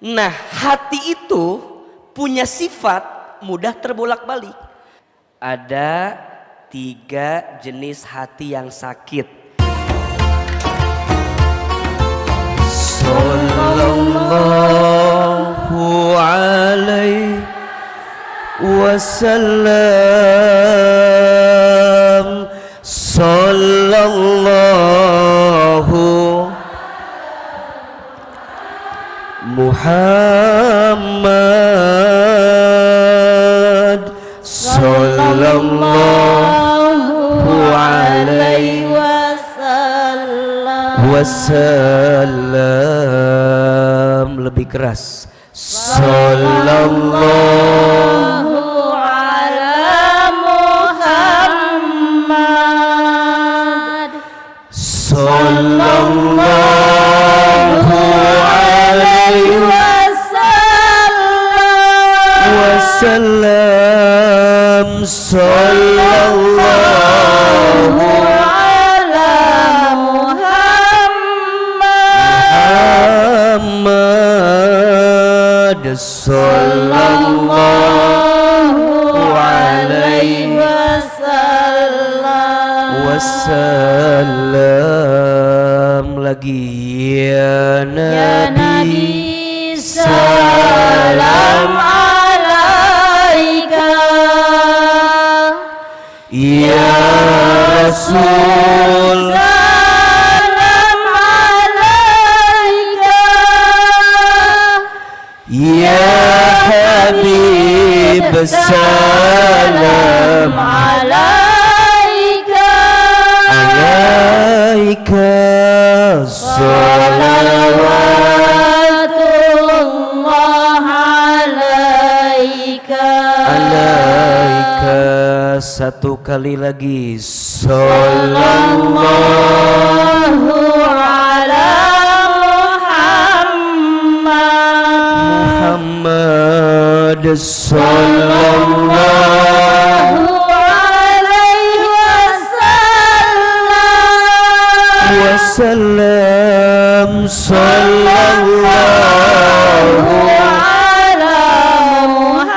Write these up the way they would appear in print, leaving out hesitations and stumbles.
Nah, hati itu punya sifat mudah terbolak-balik. Ada 3 jenis hati yang sakit. Sallallahu alaihi wasallam. Sallallahu Muhammad sallallahu alaihi wasallam. Lebih keras. Sallallahu ala Muhammad sallallahu alaihi wasallam. Sallallahu ala Muhammad sallallahu alaihi wasallam. Lagi ya Nabi, salam alaika ya Rasul, salam alaika ya Habib, salam alaika alaika. salawatullah alaika Alaika. Satu kali lagi. Sallallahu ala Muhammad sallallahu alaihi wasallam. Sallallahu ala Muhammad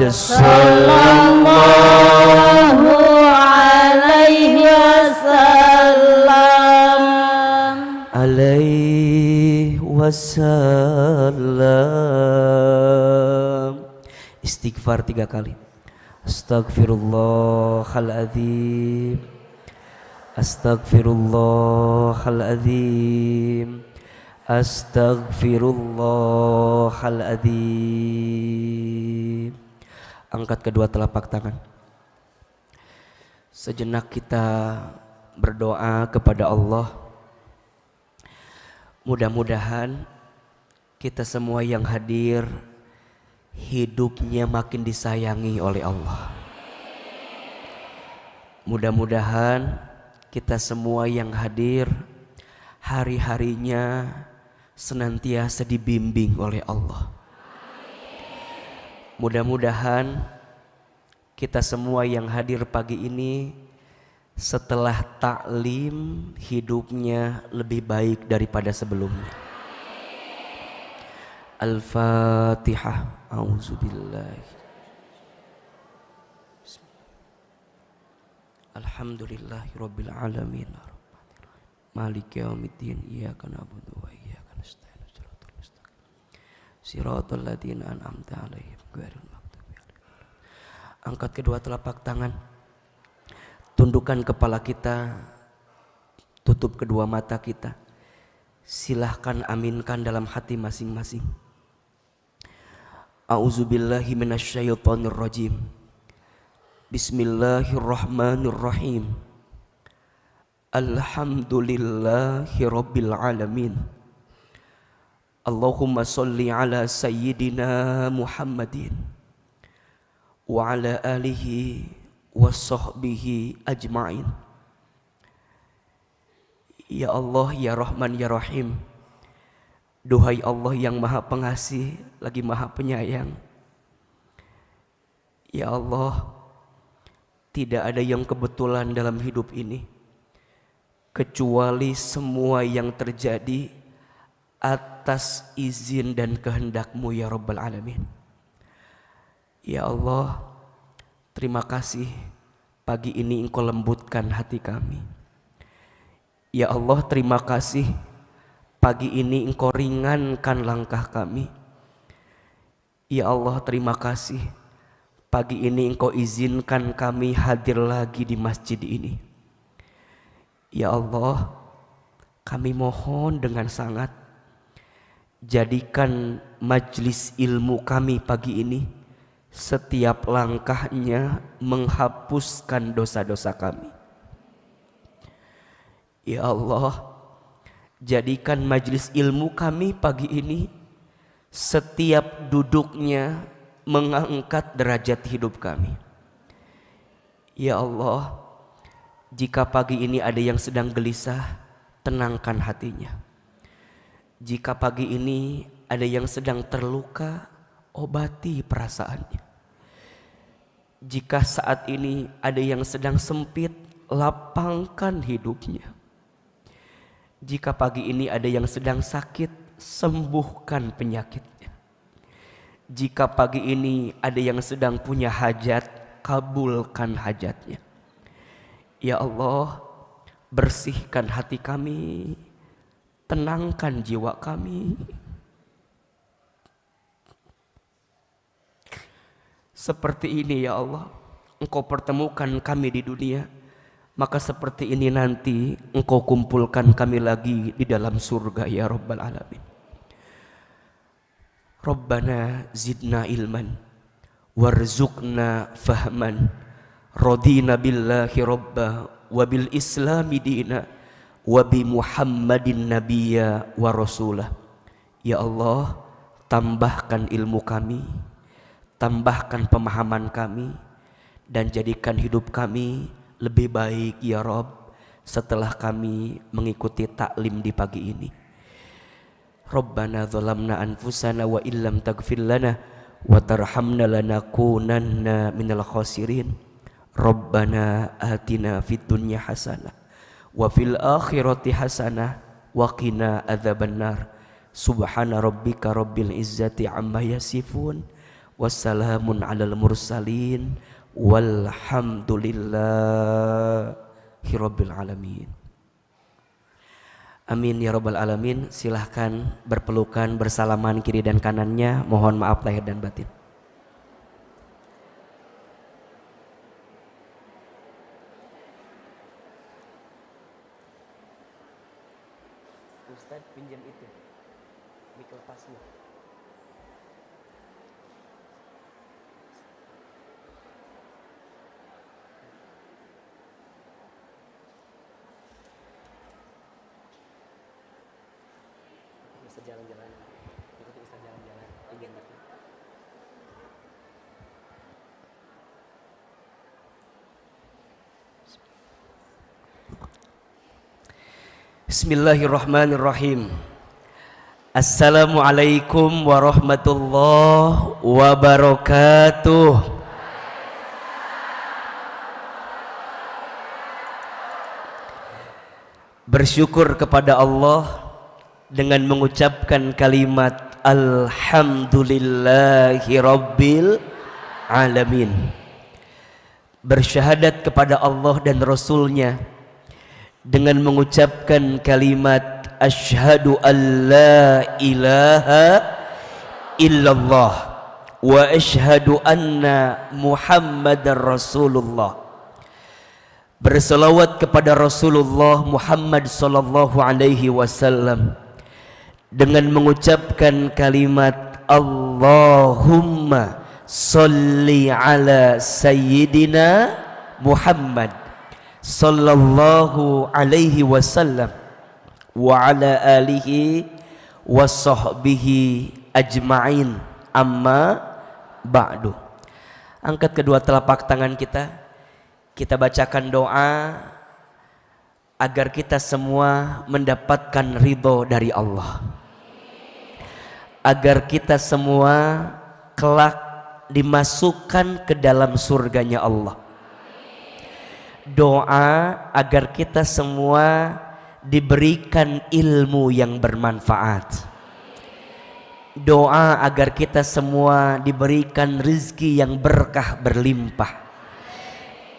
sallallahu alaihi wasallam alaihi wasallam. Istighfar 3 kali. Astaghfirullahaladzim, astaghfirullahaladzim, astaghfirullahaladzim. Angkat kedua telapak tangan. Sejenak kita berdoa kepada Allah. Mudah-mudahan kita semua yang hadir hidupnya makin disayangi oleh Allah. Mudah-mudahan kita semua yang hadir hari-harinya senantiasa dibimbing oleh Allah. Mudah-mudahan kita semua yang hadir pagi ini setelah taklim hidupnya lebih baik daripada sebelumnya. Al-Fatihah. A'udzubillahi. Alhamdulillahirabbil alamin. Maliki yaumiddin. Iyyaka na'budu wa iyyaka nasta'in. Shiratal mustaqim. Shiratal ladzina an'amta 'alaihim ghairil maghdubi 'alaihim. Angkat kedua telapak tangan. Tundukkan kepala kita. Tutup kedua mata kita. Silahkan aminkan dalam hati masing-masing. A'udzubillahi minasyaitonir rajim. Bismillahirrahmanirrahim. Alhamdulillahi rabbil alamin. Allahumma sholli ala sayyidina Muhammadin wa ala alihi wa sahbihi ajma'in. Ya Allah, ya Rahman, ya Rahim. Duhai Allah yang maha pengasih lagi maha penyayang. Ya Allah, tidak ada yang kebetulan dalam hidup ini. kecuali semua yang terjadi atas izin dan kehendak-Mu ya Rabbal Alamin. Ya Allah, terima kasih pagi ini Engkau lembutkan hati kami. Ya Allah, terima kasih pagi ini Engkau ringankan langkah kami. Ya Allah, terima kasih pagi ini Engkau izinkan kami hadir lagi di masjid ini. Ya Allah, kami mohon dengan sangat, jadikan majlis ilmu kami pagi ini setiap langkahnya menghapuskan dosa-dosa kami. Ya Allah, jadikan majlis ilmu kami pagi ini setiap duduknya mengangkat derajat hidup kami. Ya Allah, jika pagi ini ada yang sedang gelisah, tenangkan hatinya. Jika pagi ini ada yang sedang terluka, obati perasaannya. Jika saat ini ada yang sedang sempit, lapangkan hidupnya. Jika pagi ini ada yang sedang sakit, sembuhkan penyakitnya. Jika pagi ini ada yang sedang punya hajat, kabulkan hajatnya. Ya Allah, bersihkan hati kami, tenangkan jiwa kami. Seperti ini ya Allah, Engkau pertemukan kami di dunia, maka seperti ini nanti Engkau kumpulkan kami lagi di dalam surga ya Rabbal Alamin. Rabbana zidna ilman warzuqna fahman radina billahi rabba wa bil islami dina wa bi muhammadin nabiyya wa rasulah. Ya Allah, tambahkan ilmu kami, tambahkan pemahaman kami, dan jadikan hidup kami lebih baik ya Rabb setelah kami mengikuti taklim di pagi ini. Rabbana zalamna anfusana wa illam taghfir lana wa tarhamna lanakunanna minal khasirin. Rabbana atina fid dunya hasanah wa fil akhirati hasanah wa qina adzabannar. Subhana rabbika rabbil izzati amma yasifun. Wassalamun alal mursalin walhamdulillahi rabbil alamin. Amin ya rabbal alamin. Silahkan berpelukan, bersalaman kiri dan kanannya. Mohon maaf lahir dan batin. Ustaz pinjam itu mikropasnya. Jalan-jalan, ikuti Ustaz jalan-jalan, pinjam itu. Bismillahirrahmanirrahim. Assalamualaikum warahmatullahi wabarakatuh. Bersyukur kepada Allah dengan mengucapkan kalimat alhamdulillahi rabbil alamin. Bersyahadat kepada Allah dan Rasulnya dengan mengucapkan kalimat asyhadu an la ilaha illallah wa asyhadu anna muhammadar rasulullah. Berselawat kepada Rasulullah Muhammad sallallahu alaihi wasallam dengan mengucapkan kalimat Allahumma salli ala sayyidina Muhammad sallallahu alaihi wasallam wa ala alihi wa sahbihi ajma'in, amma ba'du. Angkat kedua telapak tangan kita, kita bacakan doa agar kita semua mendapatkan ridho dari Allah, agar kita semua kelak dimasukkan ke dalam surganya Allah. doa agar kita semua diberikan ilmu yang bermanfaat. Doa agar kita semua diberikan rezeki yang berkah berlimpah.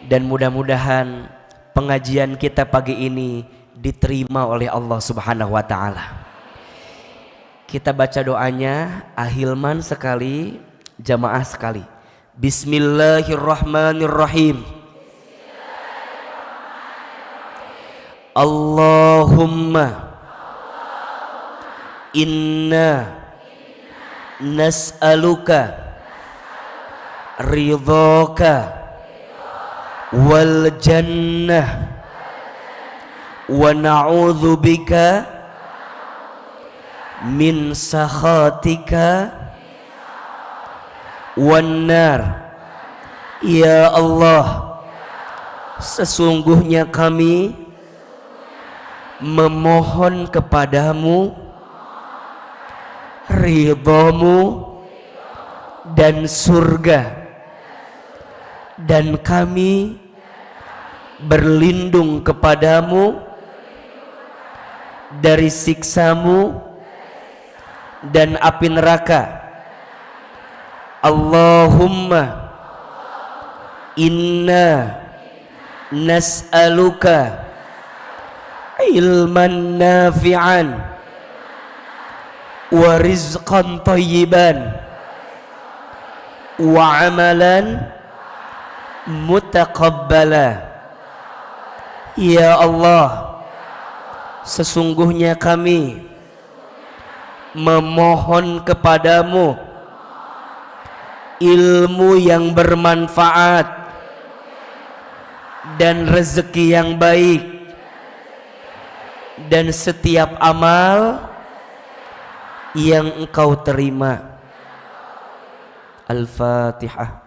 Dan mudah-mudahan pengajian kita pagi ini diterima oleh Allah Subhanahu wa taala. Kita baca doanya, ahilman sekali, jamaah sekali. Bismillahirrahmanirrahim. Allahumma inna nas'aluka ridhaka wal jannah wa na'udzu bika min sakhatika wan nar. Ya Allah, sesungguhnya kami memohon kepadamu ridhamu dan surga, dan kami berlindung kepadamu dari siksamu dan api neraka. Allahumma inna nas'aluka ilman nafi'an wa rizqan thayyiban wa amalan mutaqabbala. Ya Allah, sesungguhnya kami memohon kepadamu ilmu yang bermanfaat dan rezeki yang baik dan setiap amal yang engkau terima. Al-Fatihah.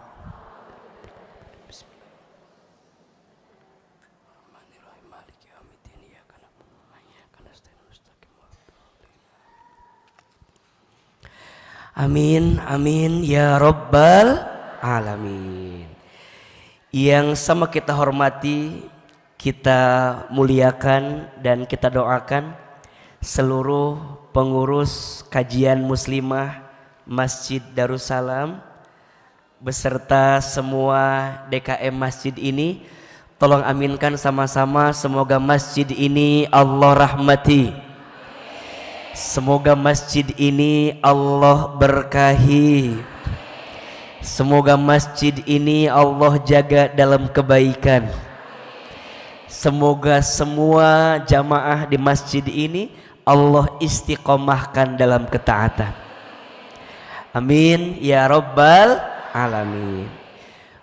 Amin, amin ya Rabbal Alamin. Yang sama kita hormati, kita muliakan dan kita doakan seluruh pengurus kajian muslimah Masjid Darussalam beserta semua DKM masjid ini. Tolong aminkan sama-sama, semoga masjid ini Allah rahmati. Semoga masjid ini Allah berkahi. Semoga masjid ini Allah jaga dalam kebaikan. Semoga semua jamaah di masjid ini Allah istiqomahkan dalam ketaatan. Amin ya Rabbal Alamin.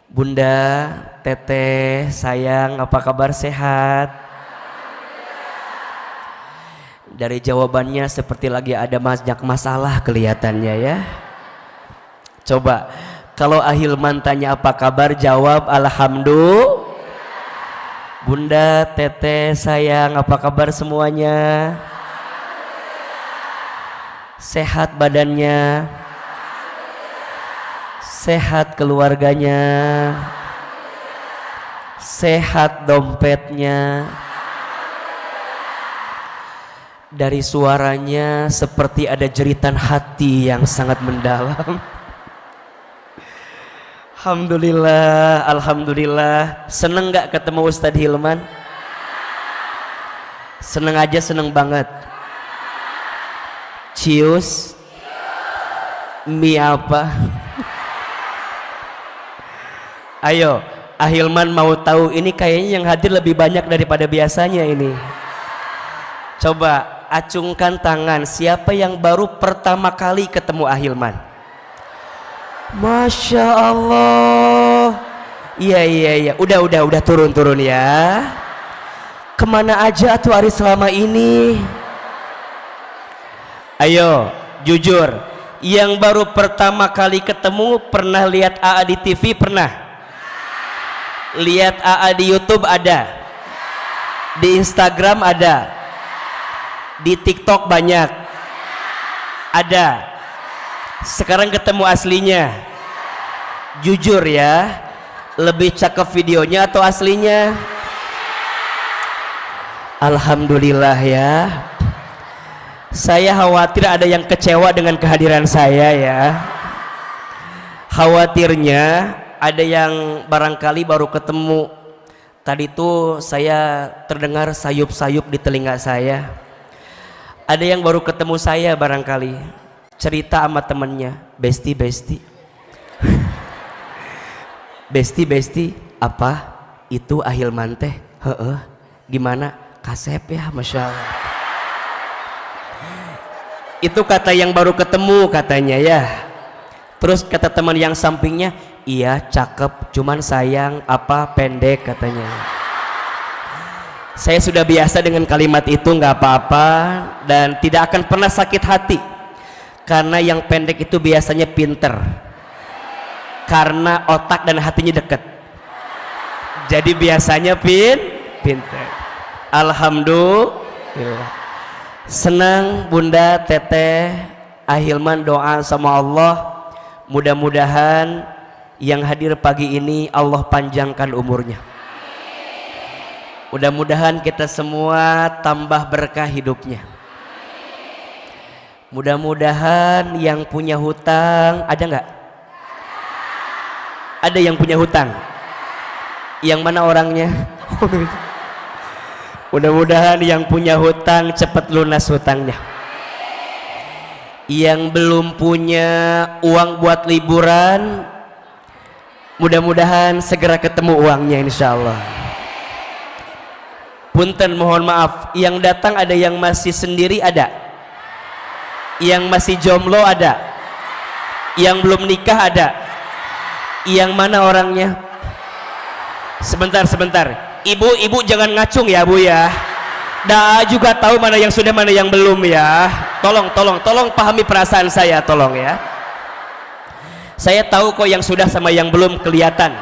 Bunda, Teteh, sayang, apa kabar, sehat? Dari jawabannya seperti lagi ada banyak masalah kelihatannya ya. Coba kalau Ahilman tanya apa kabar, jawab alhamdulillah. Bunda, Teteh, sayang, apa kabar semuanya? Sehat badannya? Sehat keluarganya? Sehat dompetnya? Dari suaranya seperti ada jeritan hati yang sangat mendalam. Alhamdulillah, alhamdulillah. Seneng gak ketemu Ustadz Hilman? Seneng aja, seneng banget. Cius, mie apa? Ayo, Ahilman mau tahu, ini kayaknya yang hadir lebih banyak daripada biasanya ini. Coba acungkan tangan, siapa yang baru pertama kali ketemu Ahilman? Masya Allah. Iya, udah turun ya. Kemana aja tuh hari selama ini? Ayo, jujur, yang baru pertama kali ketemu pernah lihat AA di TV? Pernah? Lihat AA di YouTube ada? Di Instagram ada? Di TikTok banyak? Ada. Sekarang ketemu aslinya. Jujur ya, lebih cakep videonya atau aslinya? Alhamdulillah ya. Saya khawatir ada yang kecewa dengan kehadiran saya ya. Khawatirnya ada yang barangkali baru ketemu. Tadi tuh saya terdengar sayup-sayup di telinga saya. Ada yang baru ketemu saya barangkali, cerita sama temennya, besti besti apa itu Ahilman teh? Heeh. Gimana? Kasep ya, masya Allah. Itu kata yang baru ketemu katanya ya. Terus kata teman yang sampingnya, iya cakep, cuman sayang apa pendek katanya. Saya sudah biasa dengan kalimat itu, nggak apa-apa dan tidak akan pernah sakit hati. Karena yang pendek itu biasanya pinter. Karena otak dan hatinya dekat. Jadi biasanya pinter. Alhamdulillah. Senang Bunda Teteh Ahilman doa sama Allah. Mudah-mudahan yang hadir pagi ini Allah panjangkan umurnya. Mudah-mudahan kita semua tambah berkah hidupnya. Mudah-mudahan yang punya hutang, ada nggak? Ada yang punya hutang? Yang mana orangnya? Mudah-mudahan yang punya hutang cepat lunas hutangnya. Yang belum punya uang buat liburan, mudah-mudahan segera ketemu uangnya insya Allah. Punten mohon maaf, yang datang ada yang masih sendiri ada, yang masih jomblo ada, yang belum nikah ada. Yang mana orangnya? Sebentar, ibu jangan ngacung ya Bu ya. Daa juga tahu mana yang sudah mana yang belum ya. Tolong pahami perasaan saya, tolong ya. Saya tahu kok yang sudah sama yang belum kelihatan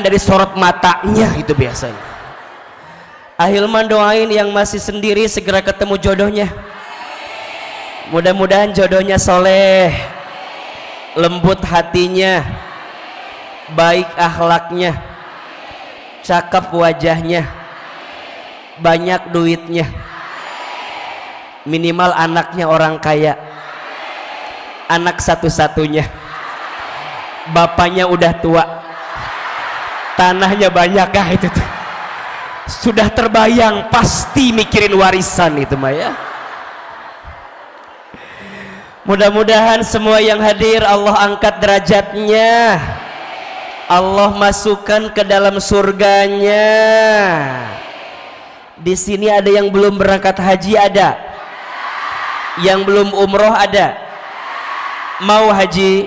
dari sorot matanya itu biasanya. Ahilman doain yang masih sendiri segera ketemu jodohnya. Mudah-mudahan jodohnya soleh, lembut hatinya, baik akhlaknya, cakep wajahnya, banyak duitnya, minimal anaknya orang kaya, anak satu-satunya, bapaknya udah tua, tanahnya banyak. Itu tuh sudah terbayang, pasti mikirin warisan itu mah ya. Mudah-mudahan semua yang hadir Allah angkat derajatnya, Allah masukkan ke dalam surganya. Di sini ada yang belum berangkat haji, ada yang belum umroh, ada mau haji,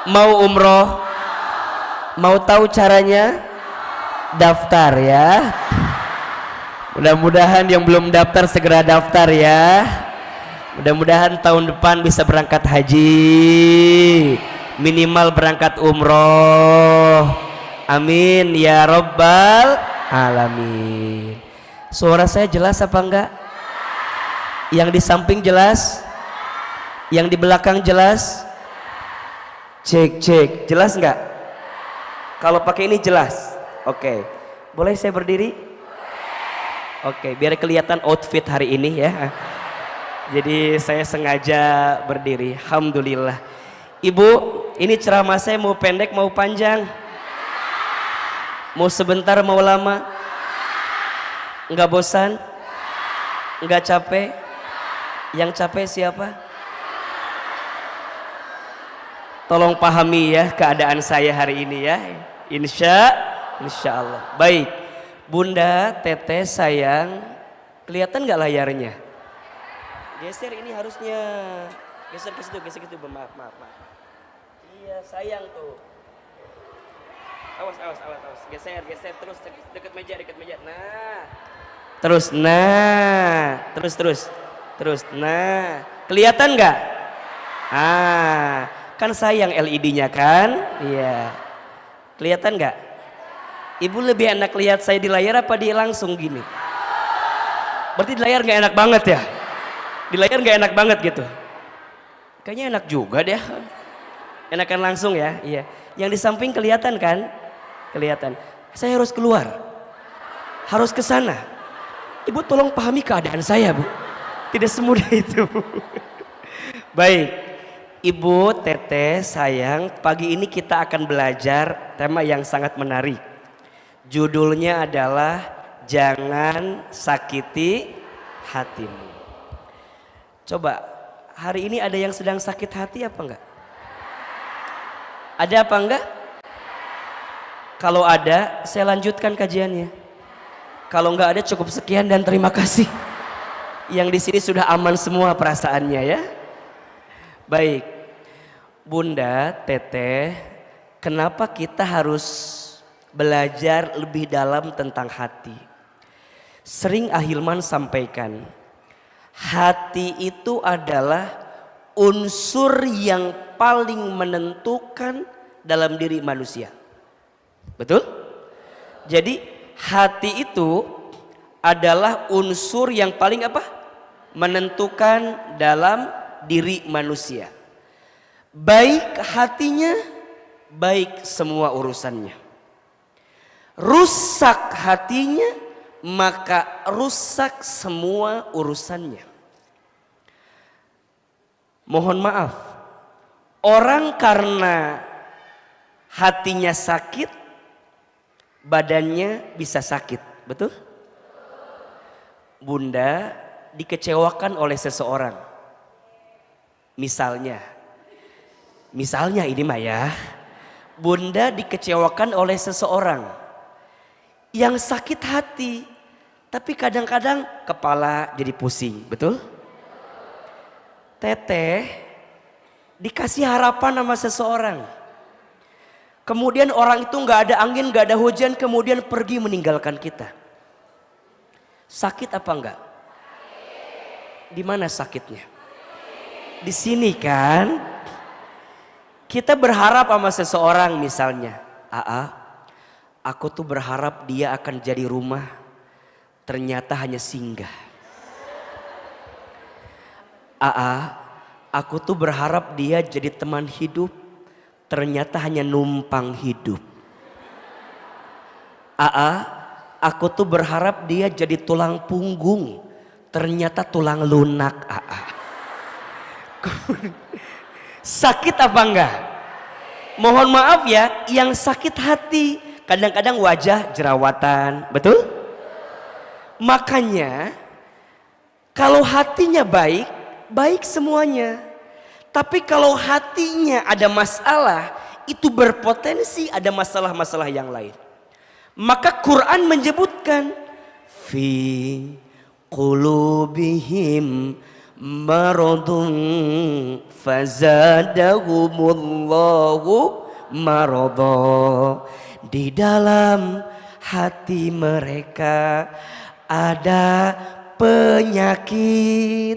mau umroh, mau tahu caranya, daftar ya. Mudah-mudahan yang belum daftar segera daftar ya. Mudah-mudahan tahun depan bisa berangkat haji, minimal berangkat umroh. Amin ya Rabbal Alamin. Suara saya jelas apa enggak? Yang di samping jelas? Yang di belakang jelas? Cek, jelas enggak? Kalau pakai ini jelas? Oke. Boleh saya berdiri? Oke, biar kelihatan outfit hari ini ya. Jadi saya sengaja berdiri. Alhamdulillah. Ibu, ini ceramah saya mau pendek mau panjang? Mau sebentar mau lama? Enggak bosan? Enggak capek? Yang capek siapa? Tolong pahami ya keadaan saya hari ini ya. Insya Allah. Baik. Bunda, Teteh, sayang, kelihatan nggak layarnya? Geser ini harusnya. Geser ke situ, maaf. Iya, sayang tuh. Awas. Geser terus dekat meja. Nah. Terus. Nah. Kelihatan nggak? Kan sayang LED-nya kan? Iya. Kelihatan nggak? Ibu lebih enak lihat saya di layar apa di langsung gini? Berarti di layar nggak enak banget ya? Di layar nggak enak banget gitu? Kayaknya enak juga deh. Enakan langsung ya? Iya. Yang di samping kelihatan kan? Kelihatan. Saya harus keluar. Harus ke sana. Ibu tolong pahami keadaan saya, Bu. Tidak semudah itu. Baik, Ibu, Teteh, sayang, pagi ini kita akan belajar tema yang sangat menarik. Judulnya adalah Jangan Sakiti Hatimu. Coba, hari ini ada yang sedang sakit hati apa enggak? Ada apa enggak? Kalau ada, saya lanjutkan kajiannya. Kalau enggak ada, cukup sekian dan terima kasih. Yang di sini sudah aman semua perasaannya ya. Baik, Bunda, Teteh, kenapa kita harus belajar lebih dalam tentang hati? Sering Ahilman sampaikan, hati itu adalah unsur yang paling menentukan dalam diri manusia. Betul? Jadi hati itu adalah unsur yang paling apa? Menentukan dalam diri manusia. Baik hatinya, baik semua urusannya. Rusak hatinya, maka rusak semua urusannya. Mohon maaf, orang karena hatinya sakit, badannya bisa sakit, betul? Bunda dikecewakan oleh seseorang. Misalnya ini mah ya, Bunda dikecewakan oleh seseorang yang sakit hati, tapi kadang-kadang kepala jadi pusing, betul? Teteh dikasih harapan sama seseorang, kemudian orang itu nggak ada angin, nggak ada hujan, kemudian pergi meninggalkan kita. Sakit apa enggak? Di mana sakitnya? Di sini kan. Kita berharap sama seseorang misalnya, aku tuh berharap dia akan jadi rumah, ternyata hanya singgah. Aku tuh berharap dia jadi teman hidup, ternyata hanya numpang hidup. Aku tuh berharap dia jadi tulang punggung, ternyata tulang lunak. Sakit apa enggak? Mohon maaf ya, yang sakit hati kadang-kadang wajah jerawatan, betul? Makanya kalau hatinya baik, baik semuanya. Tapi kalau hatinya ada masalah, itu berpotensi ada masalah-masalah yang lain. Maka Quran menyebutkan fi qulubihim maradun fazadahumullahu maradha. Di dalam hati mereka ada penyakit,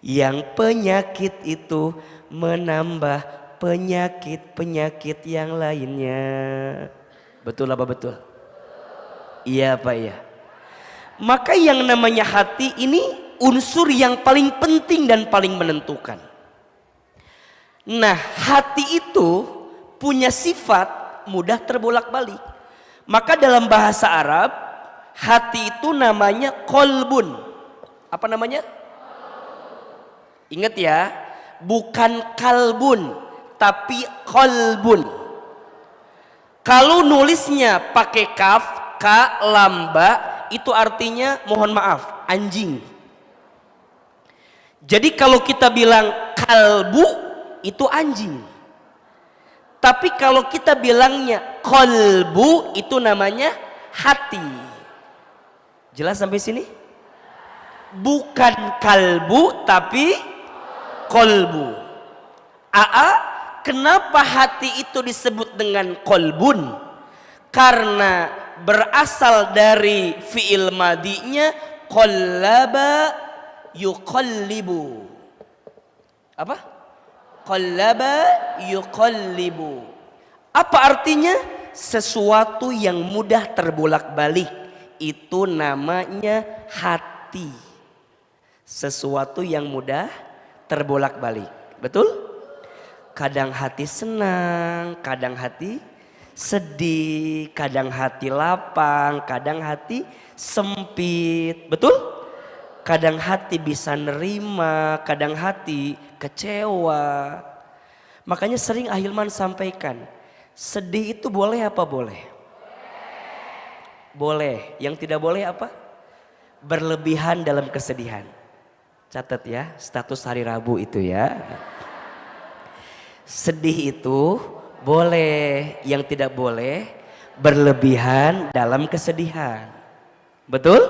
yang penyakit itu menambah penyakit-penyakit yang lainnya. Betul apa betul? Iya Pak ya. Maka yang namanya hati ini unsur yang paling penting dan paling menentukan. Nah, hati itu punya sifat mudah terbolak-balik. Maka dalam bahasa Arab, hati itu namanya kolbun. Apa namanya? Ingat ya, bukan kalbun, tapi kolbun. Kalau nulisnya pakai kaf, ka, lamba, itu artinya mohon maaf, anjing. Jadi kalau kita bilang kalbu itu anjing. Tapi kalau kita bilangnya kolbu itu namanya hati. Jelas sampai sini? Bukan kalbu tapi kolbu. Kenapa hati itu disebut dengan kolbun? Karena berasal dari fi'il madinya qallaba yuqallibu. Apa? Qallaba yuqallibu. Apa artinya? Sesuatu yang mudah terbolak-balik. Itu namanya hati. Sesuatu yang mudah terbolak-balik. Betul? Kadang hati senang, kadang hati sedih, kadang hati lapang, kadang hati sempit. Betul? Kadang hati bisa nerima, kadang hati kecewa. Makanya sering Ahilman sampaikan, sedih itu boleh apa boleh? Boleh. Yang tidak boleh apa? Berlebihan dalam kesedihan. Catat ya, status hari Rabu itu ya. Sedih itu boleh, yang tidak boleh berlebihan dalam kesedihan. Betul?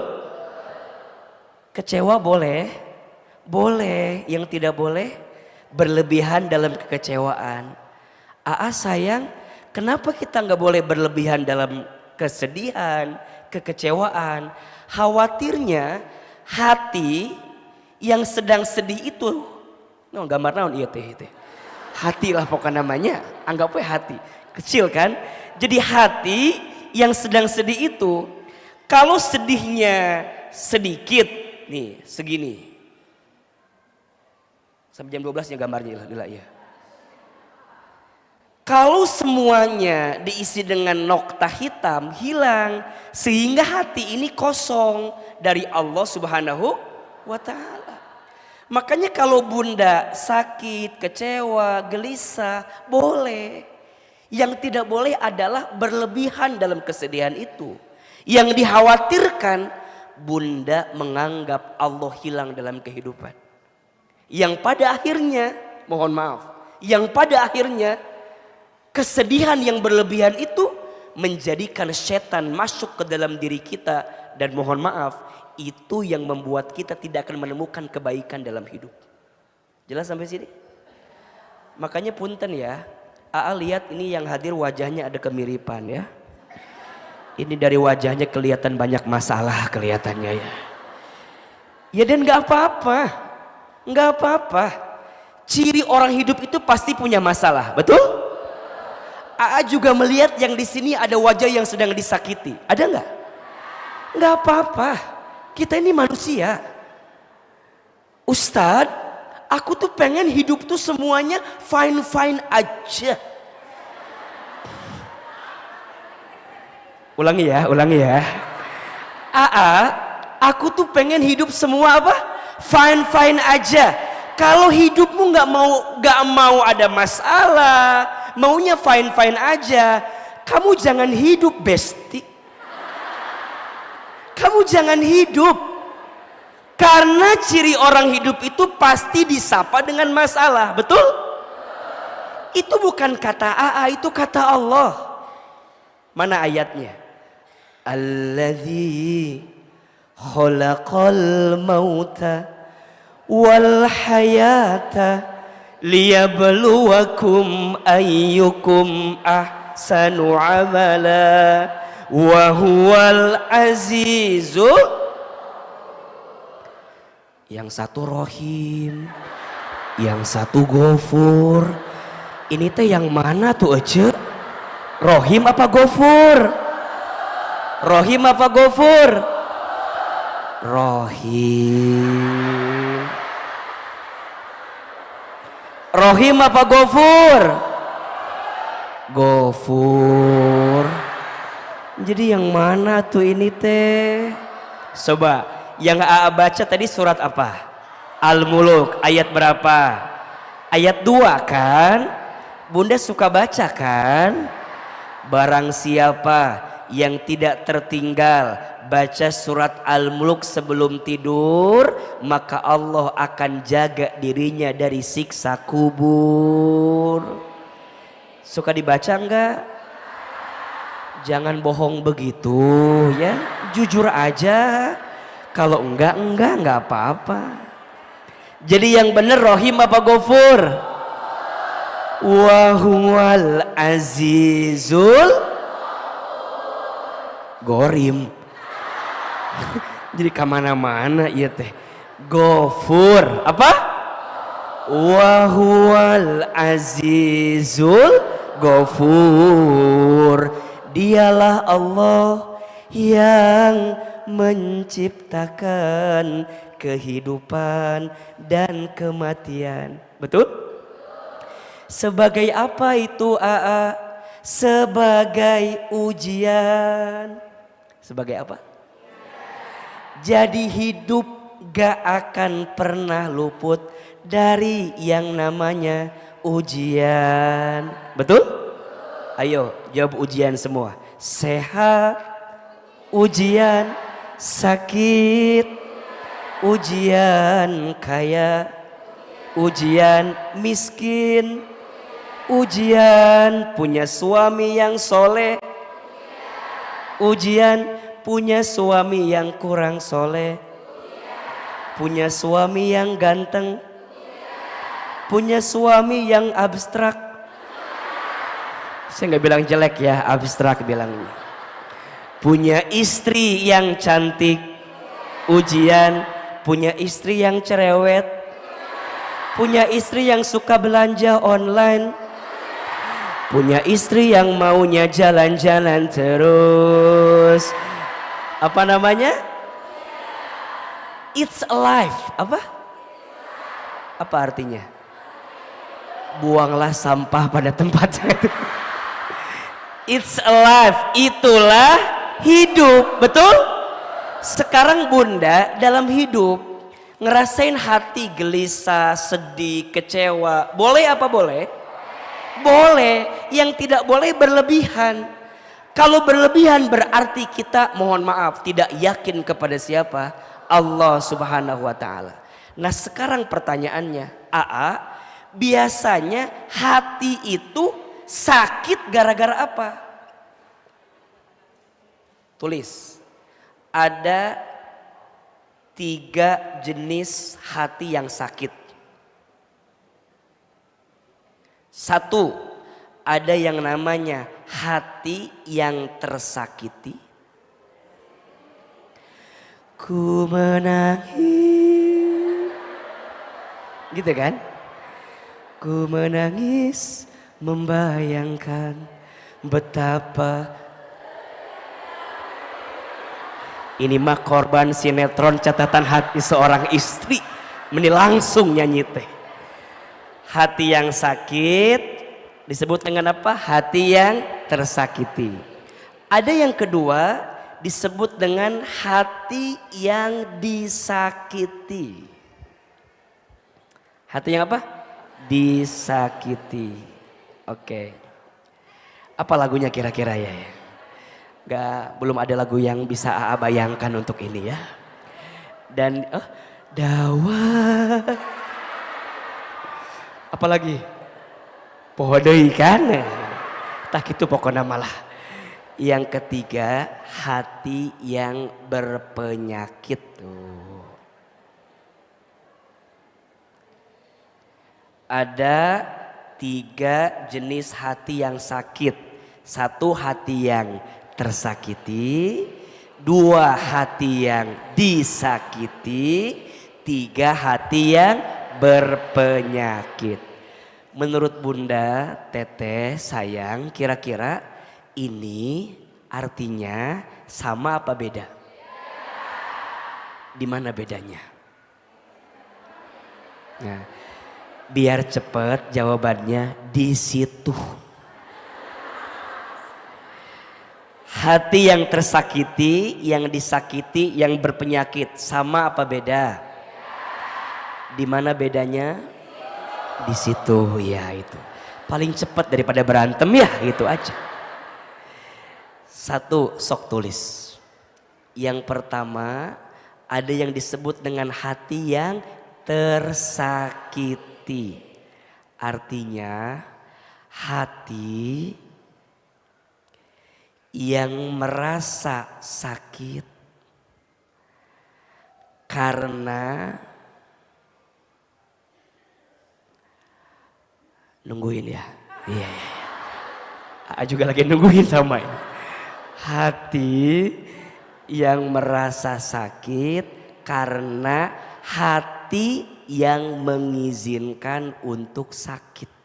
Kecewa boleh, boleh, yang tidak boleh berlebihan dalam kekecewaan. Aa sayang, kenapa kita nggak boleh berlebihan dalam kesedihan, kekecewaan? Khawatirnya hati yang sedang sedih itu, no, gambar naon iya teh. Hati lah pokoknya namanya, anggap aja hati. Kecil kan? Jadi hati yang sedang sedih itu, kalau sedihnya sedikit, nih segini. Sampai jam 12 ya gambarnya ya. Kalau semuanya diisi dengan nokta hitam, hilang. Sehingga hati ini kosong dari Allah Subhanahu wa ta'ala. Makanya kalau bunda sakit, kecewa, gelisah, boleh. Yang tidak boleh adalah berlebihan dalam kesedihan itu. Yang dikhawatirkan bunda menganggap Allah hilang dalam kehidupan. Yang pada akhirnya, mohon maaf, yang pada akhirnya kesedihan yang berlebihan itu menjadikan setan masuk ke dalam diri kita. Dan mohon maaf, itu yang membuat kita tidak akan menemukan kebaikan dalam hidup. Jelas sampai sini? Makanya punten ya, Aa lihat ini yang hadir wajahnya ada kemiripan ya. Ini dari wajahnya kelihatan banyak masalah kelihatannya ya. Ya dan gak apa-apa, gak apa-apa. Ciri orang hidup itu pasti punya masalah, betul? Aa juga melihat yang di sini ada wajah yang sedang disakiti, ada nggak? Nggak apa-apa. Kita ini manusia. Ustadz, aku tuh pengen hidup tuh semuanya fine-fine aja. Ulangi ya. Aku tuh pengen hidup semua apa? Fine-fine aja. Kalau hidupmu nggak mau ada masalah, maunya fine-fine aja, kamu jangan hidup besti. Kamu jangan hidup. Karena ciri orang hidup itu pasti disapa dengan masalah. Betul? Itu bukan kata Aa, itu kata Allah. Mana ayatnya? Alladzi khalaqal mauta wal hayata liyabluwakum ayyukum ahsanu amala wa huwal azizu. Yang satu Rohim, yang satu Ghafur. Ini teh yang mana tuh Ece? Rohim apa Ghafur? Rohim apa Ghafur? Rohim. Rohim apa Ghafur? Ghafur. Jadi yang mana tuh ini teh? Coba, yang Aa baca tadi surat apa? Al-Muluk, ayat berapa? Ayat 2 kan? Bunda suka baca kan? Barang siapa yang tidak tertinggal baca surat Al-Muluk sebelum tidur, maka Allah akan jaga dirinya dari siksa kubur. Suka dibaca enggak? Jangan bohong begitu ya, jujur aja. Kalau enggak apa-apa. Jadi yang benar Rohim apa Ghafur? Wa huwal azizul Gorim. Jadi kemana-mana ya teh. Ghafur apa? Wa huwal azizul Ghafur. Dialah Allah yang menciptakan kehidupan dan kematian. Betul? Sebagai apa itu Aa? sebagai ujian. Sebagai apa? Jadi hidup gak akan pernah luput dari yang namanya ujian. Betul? Ayo jawab ujian semua. Sehat, ujian, sakit, ujian kaya, ujian miskin, ujian punya suami yang soleh, ujian punya suami yang kurang soleh, punya suami yang ganteng, punya suami yang abstrak. Saya nggak bilang jelek ya, abstrak bilangnya. Punya istri yang cantik, ujian. Punya istri yang cerewet, punya istri yang suka belanja online, punya istri yang maunya jalan-jalan terus. Apa namanya? It's alive. Apa artinya? Buanglah sampah pada tempatnya. It's alive, itulah hidup, betul? Sekarang Bunda dalam hidup ngerasain hati gelisah, sedih, kecewa. Boleh apa boleh? Boleh. Yang tidak boleh berlebihan. Kalau berlebihan berarti kita mohon maaf tidak yakin kepada siapa? Allah Subhanahu wa taala. Nah, sekarang pertanyaannya, biasanya hati itu sakit gara-gara apa? Tulis. Ada 3 jenis hati yang sakit. 1, ada yang namanya hati yang tersakiti. Ku menangis, gitu kan? Ku menangis membayangkan betapa. Ini mah korban sinetron Catatan Hati Seorang Istri. Ini langsung nyanyi teh. Hati yang sakit disebut dengan apa? Hati yang tersakiti. Ada yang kedua disebut dengan hati yang disakiti. Hati yang apa? Disakiti. Oke. Apa lagunya kira-kira ya? Belum ada lagu yang bisa AA bayangkan untuk ini ya. Dan dawa. Apalagi? Pohodei kan? Tak itu pokoknya malah. Yang ketiga, hati yang berpenyakit. Ada 3 jenis hati yang sakit. 1, hati yang tersakiti, 2, hati yang disakiti, 3, hati yang berpenyakit. Menurut Bunda, Teteh, sayang, kira-kira ini artinya sama apa beda? Di mana bedanya? Nah, biar cepat jawabannya di situ. Hati yang tersakiti, yang disakiti, yang berpenyakit sama apa beda? Di mana bedanya? Di situ ya itu. Paling cepat daripada berantem ya itu aja. 1, sok tulis. Yang pertama ada yang disebut dengan hati yang tersakiti. Artinya hati yang merasa sakit karena nungguin ya. Iya. Juga lagi nungguin sama ini. Hati yang merasa sakit karena hati yang mengizinkan untuk sakit.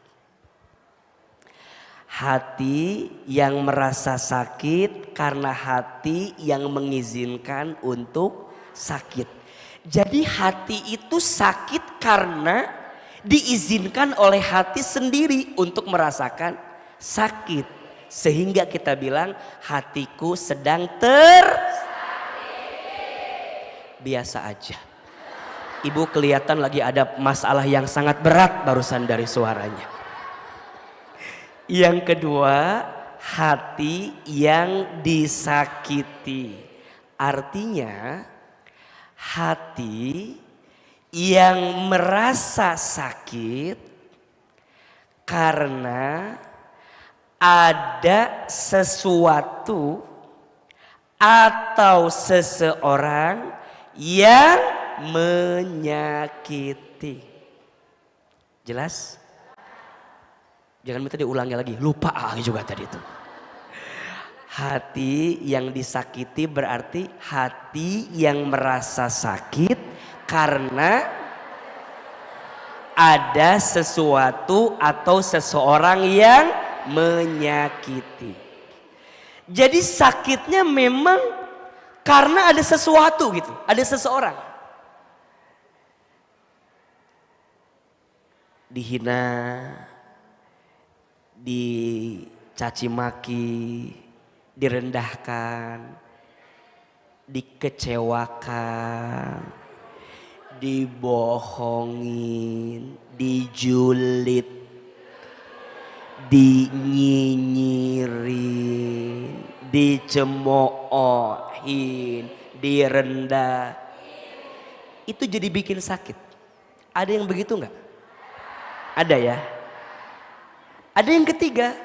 Hati yang merasa sakit karena hati yang mengizinkan untuk sakit. Jadi hati itu sakit karena diizinkan oleh hati sendiri untuk merasakan sakit. Sehingga kita bilang hatiku sedang biasa aja. Ibu kelihatan lagi ada masalah yang sangat berat barusan dari suaranya. Yang kedua, hati yang disakiti. Artinya hati yang merasa sakit karena ada sesuatu atau seseorang yang menyakiti. Jelas? Jangan minta diulangi lagi, lupa juga tadi itu. Hati yang disakiti berarti hati yang merasa sakit karena ada sesuatu atau seseorang yang menyakiti. Jadi sakitnya memang karena ada sesuatu gitu, ada seseorang. Dihina, dicaci maki, direndahkan, dikecewakan, dibohongin, dijulit, dinyinyirin, dicemoohin, direndah. Itu jadi bikin sakit. Ada yang begitu enggak? Ada ya. Ada yang ketiga,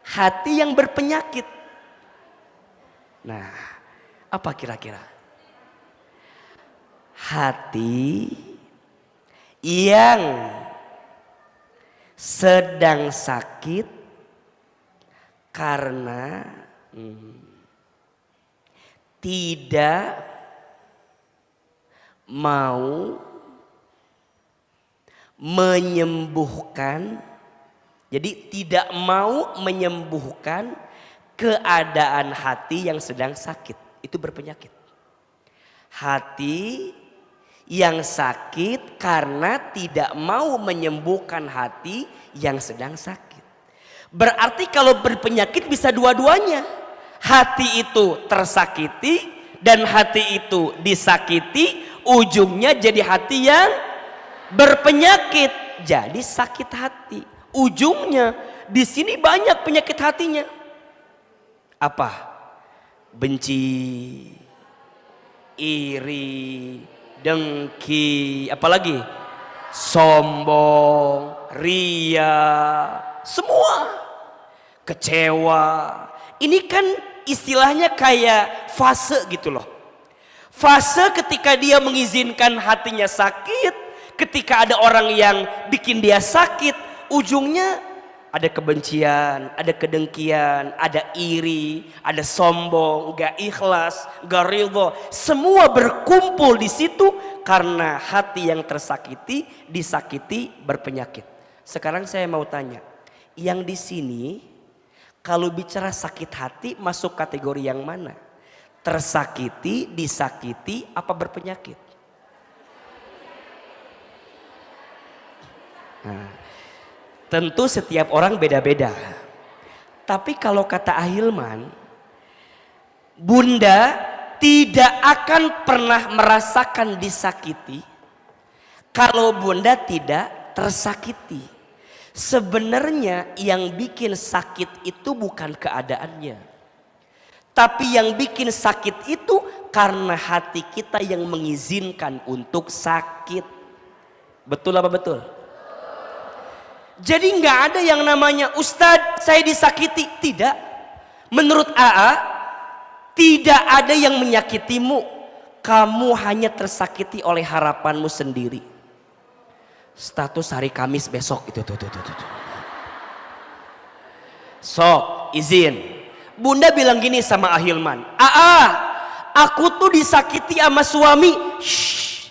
hati yang berpenyakit. Nah, apa kira-kira? Hati yang sedang sakit karena tidak mau menyembuhkan, jadi tidak mau menyembuhkan keadaan hati yang sedang sakit. Itu berpenyakit. Hati yang sakit karena tidak mau menyembuhkan hati yang sedang sakit. Berarti kalau berpenyakit bisa dua-duanya. Hati itu tersakiti dan hati itu disakiti, ujungnya jadi hati yang berpenyakit, jadi sakit hati. Ujungnya di sini banyak penyakit hatinya. Apa? Benci, iri, dengki, apalagi sombong, ria, semua, kecewa. Ini kan istilahnya kayak fase gitu loh. Fase ketika dia mengizinkan hatinya sakit, ketika ada orang yang bikin dia sakit, ujungnya ada kebencian, ada kedengkian, ada iri, ada sombong, gak ikhlas, gak ridho. Semua berkumpul di situ karena hati yang tersakiti, disakiti, berpenyakit. Sekarang saya mau tanya, yang di sini kalau bicara sakit hati masuk kategori yang mana? Tersakiti, disakiti, apa berpenyakit? Nah, tentu setiap orang beda-beda. Tapi kalau kata Ahilman, Bunda tidak akan pernah merasakan disakiti kalau Bunda tidak tersakiti. Sebenarnya yang bikin sakit itu bukan keadaannya. Tapi yang bikin sakit itu karena hati kita yang mengizinkan untuk sakit. Betul apa betul? Jadi nggak ada yang namanya Ustadz saya disakiti. Tidak. Menurut AA tidak ada yang menyakitimu. Kamu hanya tersakiti oleh harapanmu sendiri. Status hari Kamis besok itu tuh. Sok izin. Bunda bilang gini sama Ahilman, aku tuh disakiti sama suami. Shh.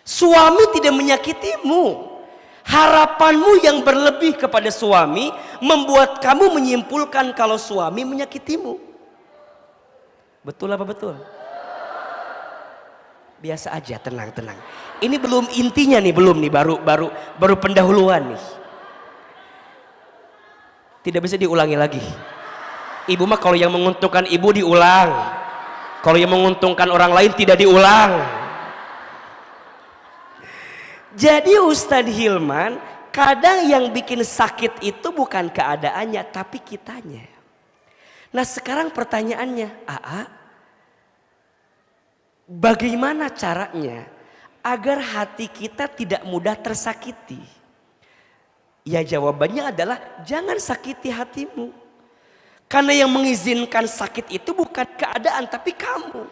Suami tidak menyakitimu. Harapanmu yang berlebih kepada suami membuat kamu menyimpulkan kalau suami menyakitimu. Betul apa betul? Biasa aja, tenang. Ini belum intinya nih, baru pendahuluan nih. Tidak bisa diulangi lagi. Ibu mah kalau yang menguntungkan ibu diulang, kalau yang menguntungkan orang lain tidak diulang. Jadi Ustadz Hilman, kadang yang bikin sakit itu bukan keadaannya tapi kitanya. Nah sekarang pertanyaannya, bagaimana caranya agar hati kita tidak mudah tersakiti? Ya jawabannya adalah jangan sakiti hatimu. Karena yang mengizinkan sakit itu bukan keadaan tapi kamu.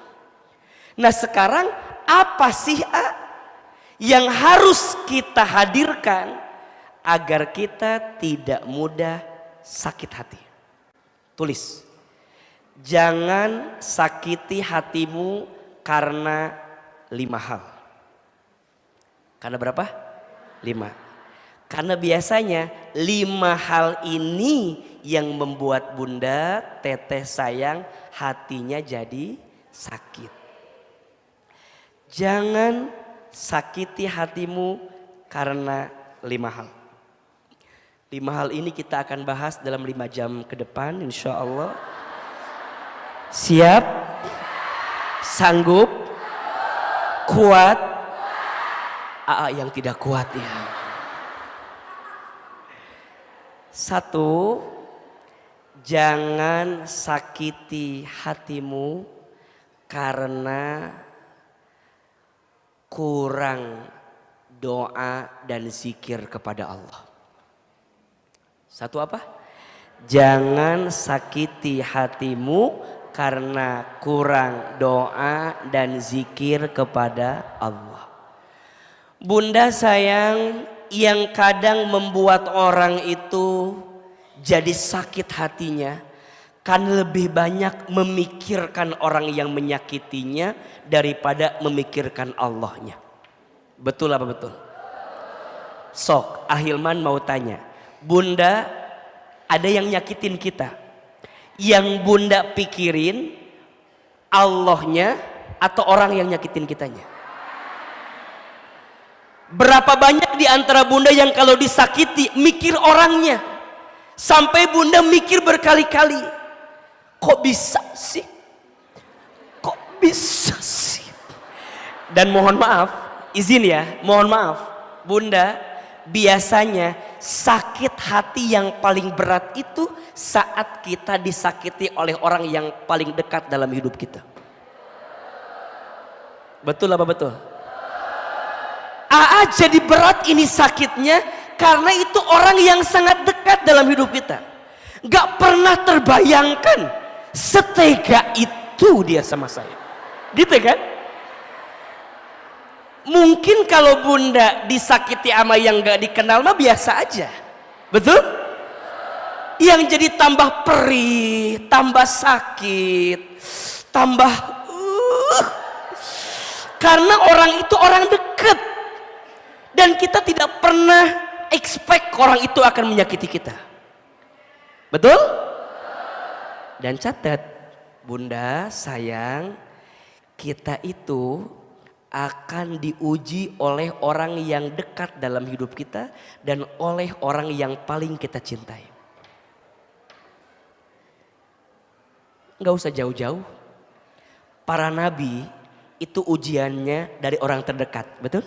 Nah sekarang apa sih yang harus kita hadirkan agar kita tidak mudah sakit hati? Tulis, jangan sakiti hatimu karena 5 hal. Karena berapa? 5. Karena biasanya 5 hal ini yang membuat bunda, teteh sayang hatinya jadi sakit. Jangan sakiti hatimu karena 5 hal. 5 hal ini kita akan bahas dalam 5 jam ke depan insya Allah. Siap? Sanggup? Kuat? Yang tidak kuat ya. 1, jangan sakiti hatimu karena kurang doa dan zikir kepada Allah. 1 apa? Jangan sakiti hatimu karena kurang doa dan zikir kepada Allah. Bunda sayang, yang kadang membuat orang itu jadi sakit hatinya kan lebih banyak memikirkan orang yang menyakitinya daripada memikirkan Allahnya. Betul apa betul? Sok Ahilman mau tanya, bunda ada yang nyakitin kita, yang bunda pikirin Allahnya atau orang yang nyakitin kitanya? Berapa banyak di antara bunda yang kalau disakiti mikir orangnya, sampai bunda mikir berkali-kali, kok bisa sih? Kok bisa sih? Dan mohon maaf, izin ya, mohon maaf, bunda, biasanya sakit hati yang paling berat itu saat kita disakiti oleh orang yang paling dekat dalam hidup kita. Betul apa betul? Jadi berat ini sakitnya karena itu orang yang sangat dekat dalam hidup kita. Gak pernah terbayangkan setega itu dia sama saya. Gitu kan? Mungkin kalau bunda disakiti sama yang gak dikenal mah biasa aja. Betul? Yang jadi tambah perih, tambah sakit, tambah karena orang itu orang dekat. Dan kita tidak pernah expect orang itu akan menyakiti kita. Betul? Dan catat, bunda sayang, kita itu akan diuji oleh orang yang dekat dalam hidup kita dan oleh orang yang paling kita cintai. Nggak usah jauh-jauh. Para nabi itu ujiannya dari orang terdekat, betul?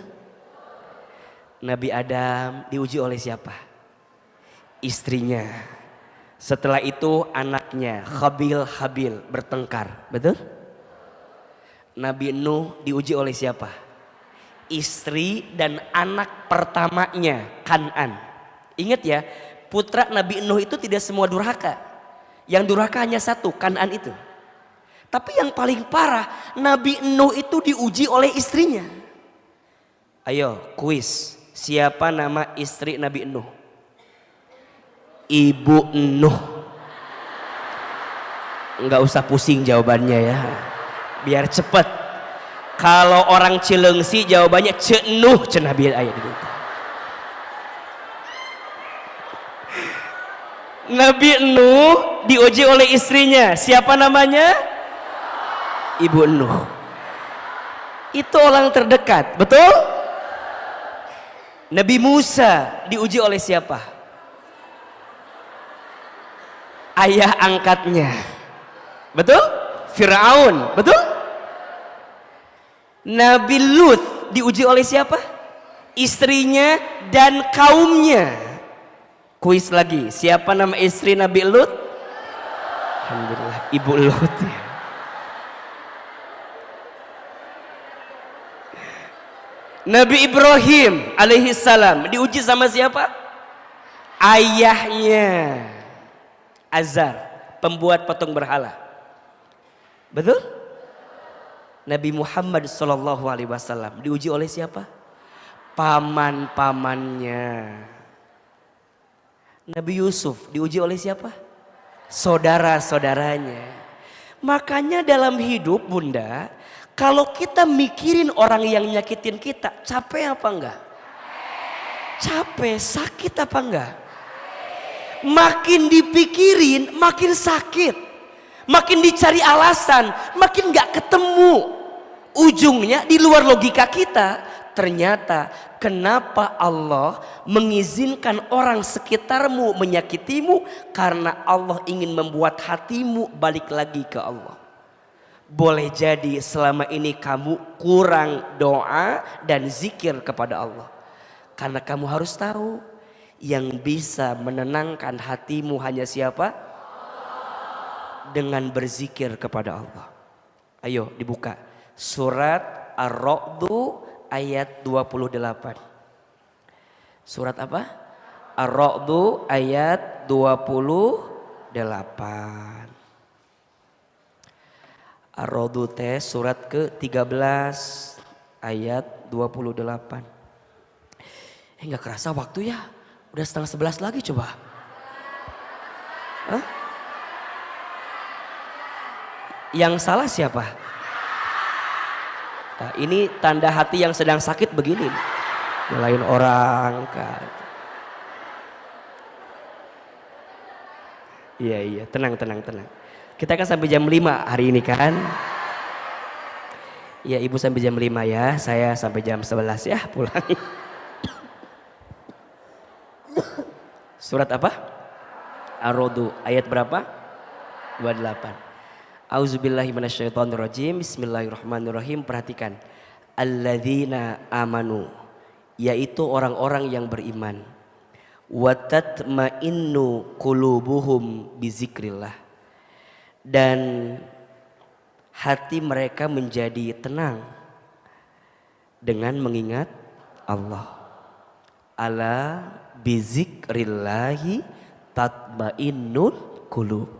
Nabi Adam diuji oleh siapa? Istrinya. Setelah itu anaknya Habil bertengkar, betul? Nabi Nuh diuji oleh siapa? Istri dan anak pertamanya Kan'an. Ingat ya, putra Nabi Nuh itu tidak semua durhaka. Yang durhaka hanya 1, Kan'an itu. Tapi yang paling parah, Nabi Nuh itu diuji oleh istrinya. Ayo kuis. Siapa nama istri Nabi Nuh? Ibu Nuh. Enggak usah pusing jawabannya ya, biar cepet. Kalau orang Cilengsi jawabannya Cek Nuh, cenah biar ayat gitu. Nabi Nuh diuji oleh istrinya. Siapa namanya? Ibu Nuh. Itu orang terdekat, betul? Nabi Musa diuji oleh siapa? ayah angkatnya. Betul? Fir'aun, betul? Nabi Lut diuji oleh siapa? Istrinya dan kaumnya. Kuis lagi, siapa nama istri Nabi Lut? Alhamdulillah, Ibu Lut ya. Nabi Ibrahim alaihi salam diuji sama siapa? Ayahnya Azar, pembuat patung berhala. Betul? Nabi Muhammad sallallahu alaihi wasallam diuji oleh siapa? Paman-pamannya. Nabi Yusuf diuji oleh siapa? Saudara-saudaranya. Makanya dalam hidup Bunda, kalau kita mikirin orang yang nyakitin kita, capek apa enggak? Capek, sakit apa enggak? Makin dipikirin, makin sakit. Makin dicari alasan, makin enggak ketemu. Ujungnya di luar logika kita. Ternyata kenapa Allah mengizinkan orang sekitarmu menyakitimu? Karena Allah ingin membuat hatimu balik lagi ke Allah. Boleh jadi selama ini kamu kurang doa dan zikir kepada Allah. Karena kamu harus tahu yang bisa menenangkan hatimu hanya siapa? Dengan berzikir kepada Allah. Ayo dibuka surat Ar-Ra'd ayat 28. Surat apa? Ar-Ra'd ayat 28. Ar-Ra'd surat ke-13 ayat 28. Nggak kerasa waktu ya. Udah 10:30 lagi coba. Hah? Yang salah siapa? Nah, ini tanda hati yang sedang sakit begini. Nyalain orang kan. Iya, tenang. Kita kan sampai jam 5 hari ini kan. Ya ibu sampai jam 5 ya. Saya sampai jam 11 ya pulang. Surat apa? Ar-Ra'd ayat berapa? 28. Auzubillahi minasyaitonirrajim. Bismillahirrahmanirrahim. Perhatikan. Alladzina amanu, yaitu orang-orang yang beriman. Wa tatma'innu qulubuhum bizikrillah, dan hati mereka menjadi tenang dengan mengingat Allah. Ala bizikrillahi tatma'innul qulub.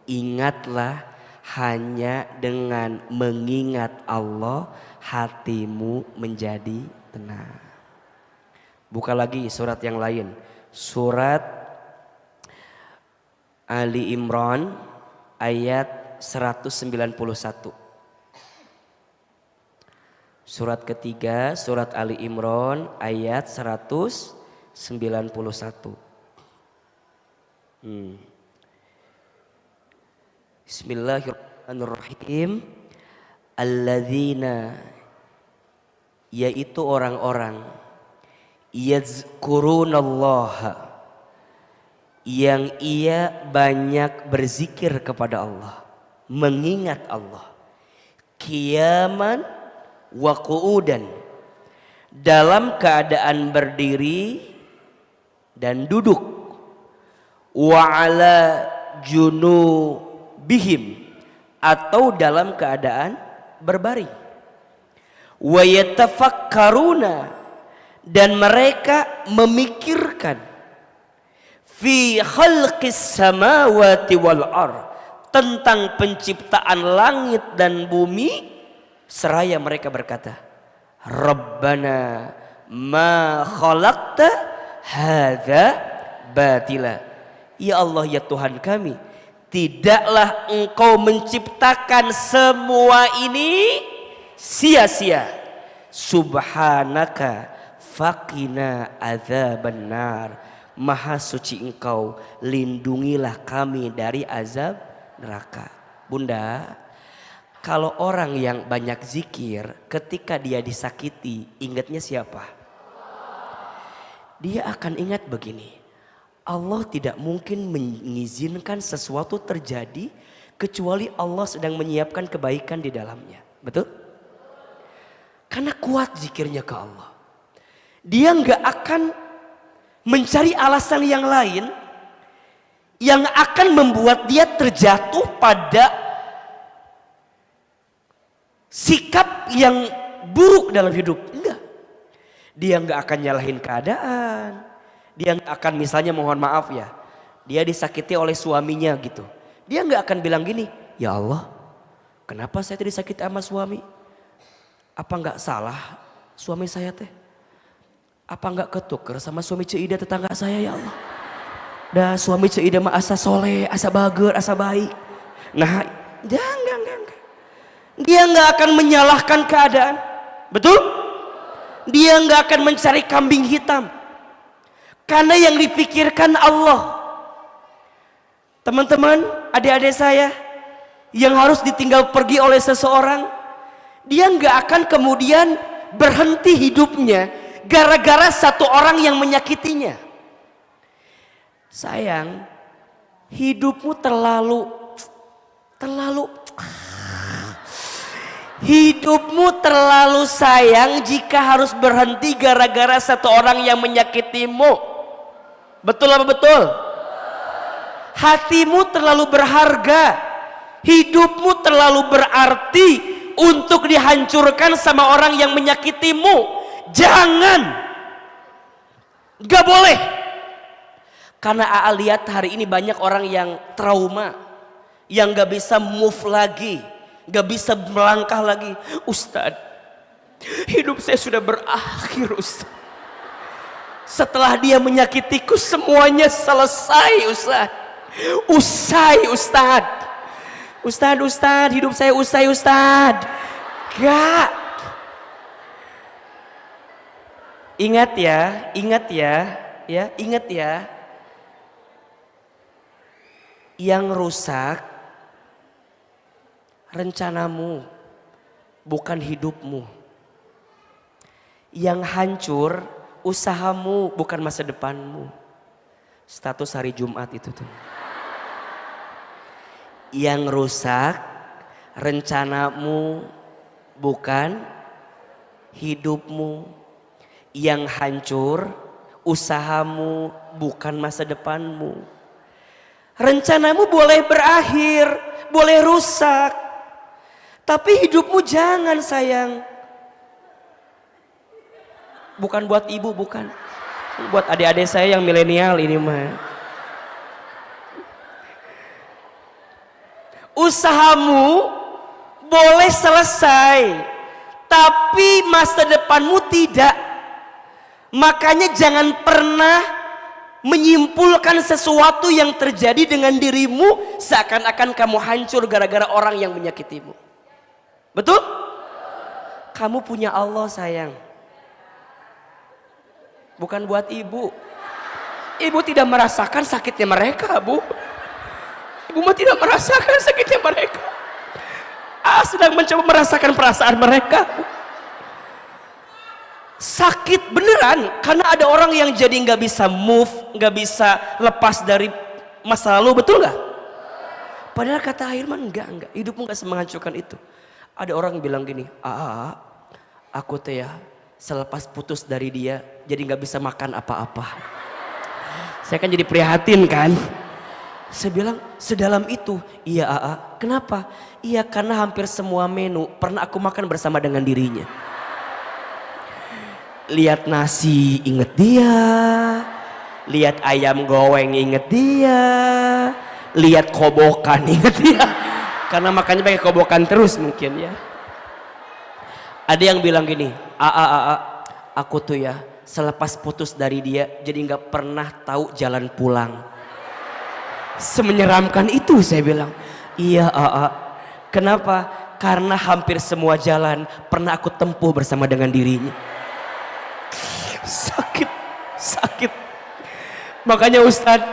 Ingatlah, hanya dengan mengingat Allah hatimu menjadi tenang. Buka lagi surat yang lain. Surat Ali Imran ayat 191. Surat ketiga, surat Ali Imran ayat 191. Bismillahirrahmanirrahim. Alladzina, yaitu orang-orang yazkurunallaha, yang ia banyak berzikir kepada Allah, mengingat Allah, qiyaman wa qu'udan, dalam keadaan berdiri dan duduk, wa ala junubihim, atau dalam keadaan berbaring, wa yatafakkaruna, dan mereka memikirkan, fi khalqis samawati wal ard, tentang penciptaan langit dan bumi, seraya mereka berkata, Rabbana ma khalaqta hadza batila. Ya Allah, ya Tuhan kami, tidaklah Engkau menciptakan semua ini sia-sia. Subhanaka faqina adzabannar. Maha suci Engkau, lindungilah kami dari azab neraka. Bunda, kalau orang yang banyak zikir, ketika dia disakiti, ingatnya siapa? Dia akan ingat begini, Allah tidak mungkin mengizinkan sesuatu terjadi kecuali Allah sedang menyiapkan kebaikan di dalamnya. Betul? Karena kuat zikirnya ke Allah. Dia nggak akan mencari alasan yang lain yang akan membuat dia terjatuh pada sikap yang buruk dalam hidup. Enggak. Dia nggak akan nyalahin keadaan. Dia nggak akan misalnya mohon maaf ya, dia disakiti oleh suaminya gitu. Dia nggak akan bilang gini, ya Allah, kenapa saya tidak disakiti sama suami? Apa nggak salah suami saya teh? Apa nggak ketuker sama suami Cida tetangga saya ya Allah? Dah suami Cida mah asa soleh, asa bager, asa baik. Nah, jangan. Dia nggak akan menyalahkan keadaan, betul? Dia nggak akan mencari kambing hitam, karena yang dipikirkan Allah. Teman-teman, adik-adik saya yang harus ditinggal pergi oleh seseorang, dia nggak akan kemudian berhenti hidupnya gara-gara satu orang yang menyakitinya. Sayang, hidupmu terlalu sayang jika harus berhenti gara-gara satu orang yang menyakitimu. Betul apa betul? Hatimu terlalu berharga, hidupmu terlalu berarti untuk dihancurkan sama orang yang menyakitimu. Jangan, gak boleh. Karena AA lihat hari ini banyak orang yang trauma, yang gak bisa move lagi, gak bisa melangkah lagi. Ustadz, hidup saya sudah berakhir Ustadz. Setelah dia menyakitiku semuanya selesai Ustadz. Usai Ustadz. Ustadz, hidup saya usai Ustadz. Gak. Ingat ya. Yang rusak rencanamu, bukan hidupmu. Yang hancur usahamu, bukan masa depanmu. Status hari Jumat itu tuh. Yang rusak rencanamu, bukan hidupmu. Yang hancur usahamu, bukan masa depanmu. Rencanamu boleh berakhir, boleh rusak, tapi hidupmu jangan sayang. Bukan buat ibu, bukan. Buat adik-adik saya yang milenial ini mah. Usahamu boleh selesai, tapi masa depanmu tidak. Makanya jangan pernah menyimpulkan sesuatu yang terjadi dengan dirimu seakan-akan kamu hancur gara-gara orang yang menyakitimu. Betul? Kamu punya Allah sayang. Bukan buat ibu. Ibu tidak merasakan sakitnya mereka, Bu. Ibu mah tidak merasakan sakitnya mereka. Sedang mencoba merasakan perasaan mereka. Sakit beneran, karena ada orang yang jadi nggak bisa move, nggak bisa lepas dari masa lalu, betul nggak? Padahal kata Ahilman enggak, hidupmu nggak semenghancurkan itu. Ada orang yang bilang gini, aku teh ya selepas putus dari dia jadi nggak bisa makan apa-apa. Saya kan jadi prihatin kan. Saya bilang sedalam itu. Iya kenapa? Iya karena hampir semua menu pernah aku makan bersama dengan dirinya. Lihat nasi inget dia, lihat ayam goreng inget dia, lihat kobokan inget dia. Karena makannya pakai kobokan terus mungkin ya. Ada yang bilang gini, aku tuh ya selepas putus dari dia jadi nggak pernah tahu jalan pulang. Semenyeramkan itu saya bilang. Iya kenapa? Karena hampir semua jalan pernah aku tempuh bersama dengan dirinya. Sakit. Makanya Ustadz,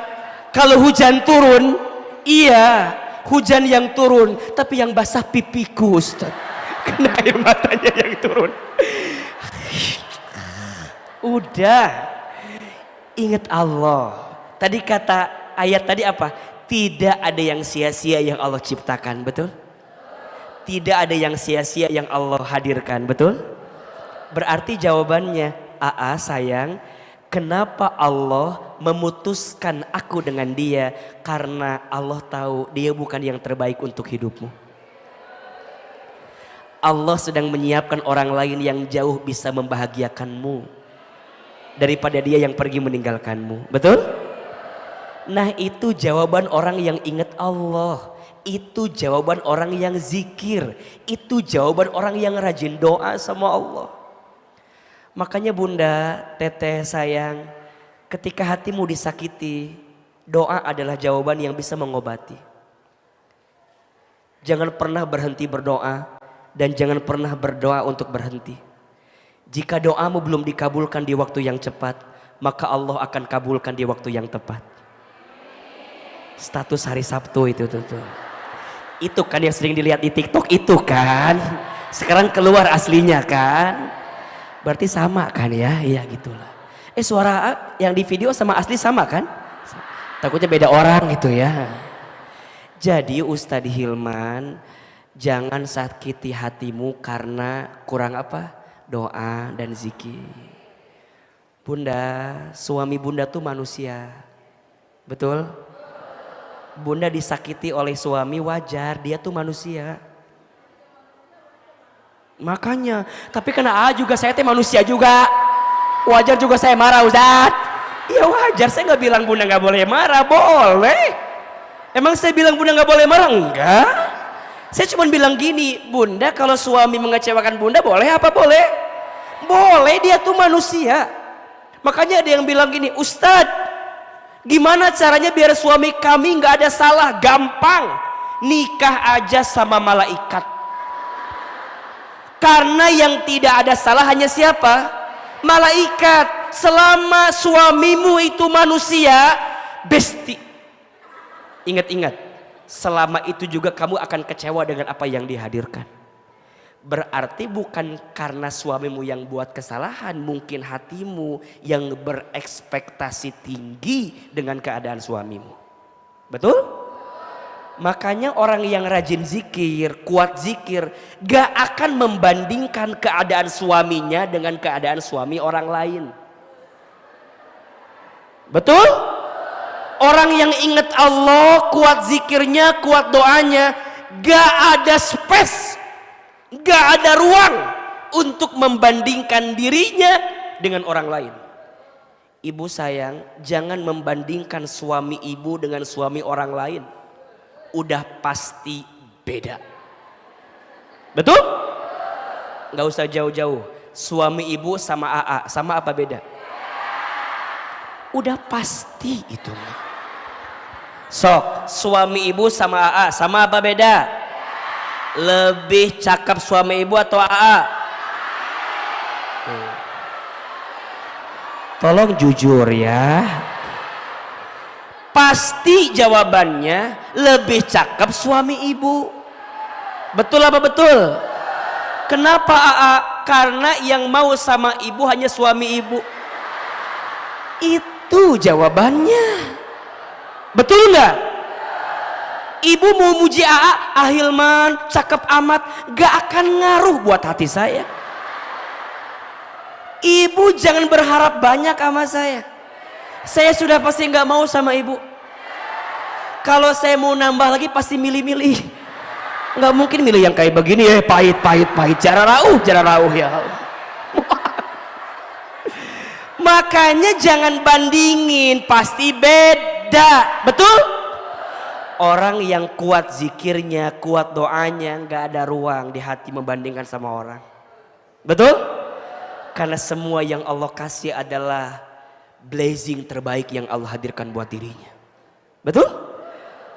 kalau hujan turun, iya hujan yang turun, tapi yang basah pipiku Ustadz, karena air matanya yang turun. Udah, ingat Allah, Tadi kata ayat tadi apa? Tidak ada yang sia-sia yang Allah ciptakan, betul? Tidak ada yang sia-sia yang Allah hadirkan, betul? Berarti jawabannya, Aa sayang, kenapa Allah memutuskan aku dengan dia? Karena Allah tahu dia bukan yang terbaik untuk hidupmu. Allah sedang menyiapkan orang lain yang jauh bisa membahagiakanmu daripada dia yang pergi meninggalkanmu, betul? Nah itu jawaban orang yang ingat Allah, itu jawaban orang yang zikir, itu jawaban orang yang rajin doa sama Allah. Makanya bunda, teteh sayang, ketika hatimu disakiti, doa adalah jawaban yang bisa mengobati. Jangan pernah berhenti berdoa dan jangan pernah berdoa untuk berhenti. Jika doamu belum dikabulkan di waktu yang cepat, maka Allah akan kabulkan di waktu yang tepat. Status hari Sabtu itu tuh. Itu kan yang sering dilihat di TikTok itu kan. Sekarang keluar aslinya kan. Berarti sama kan ya? Iya gitulah. Suara yang di video sama asli sama kan? Takutnya beda orang gitu ya. Jadi Ustadz Hilman, jangan sakiti hatimu karena kurang apa? Doa dan zikir. Bunda, suami bunda tuh manusia. Betul? Bunda disakiti oleh suami wajar, dia tuh manusia. Makanya, tapi karena juga saya teh manusia juga. Wajar juga saya marah Ustadz. Iya wajar, saya nggak bilang bunda nggak boleh marah, boleh. Emang saya bilang bunda nggak boleh marah? Enggak. Saya cuma bilang gini, bunda kalau suami mengecewakan bunda boleh apa boleh? Boleh, dia tuh manusia. Makanya ada yang bilang gini, Ustadz, gimana caranya biar suami kami nggak ada salah? Gampang, nikah aja sama malaikat. Karena yang tidak ada salah hanya siapa? Malaikat. Selama suamimu itu manusia, besti. Ingat-ingat, selama itu juga kamu akan kecewa dengan apa yang dihadirkan. Berarti bukan karena suamimu yang buat kesalahan, mungkin hatimu yang berekspektasi tinggi dengan keadaan suamimu. Betul? Makanya orang yang rajin zikir, kuat zikir, gak akan membandingkan keadaan suaminya dengan keadaan suami orang lain. Betul? Orang yang ingat Allah, kuat zikirnya, kuat doanya, gak ada space, gak ada ruang untuk membandingkan dirinya dengan orang lain. Ibu sayang, jangan membandingkan suami ibu dengan suami orang lain. Udah pasti beda. Betul? Gak usah jauh-jauh. Suami ibu sama AA, sama apa beda? Udah pasti itu. Sok, suami ibu sama AA, sama apa beda? Lebih cakep suami ibu atau AA? Tolong jujur ya. Pasti jawabannya lebih cakep suami ibu. Betul apa betul? Kenapa AA? Karena yang mau sama ibu hanya suami ibu. Itu jawabannya. Betul nggak? Ibu mau muji AA, Hilman cakep amat, gak akan ngaruh buat hati saya. Ibu jangan berharap banyak sama saya. Saya sudah pasti nggak mau sama ibu. Kalau saya mau nambah lagi pasti milih-milih. Nggak mungkin milih yang kayak begini ya, pahit. Jarang rauh ya Allah. Makanya jangan bandingin, pasti beda. Betul? Orang yang kuat zikirnya, kuat doanya, nggak ada ruang di hati membandingkan sama orang. Betul? Karena semua yang Allah kasih adalah blessing terbaik yang Allah hadirkan buat dirinya. Betul?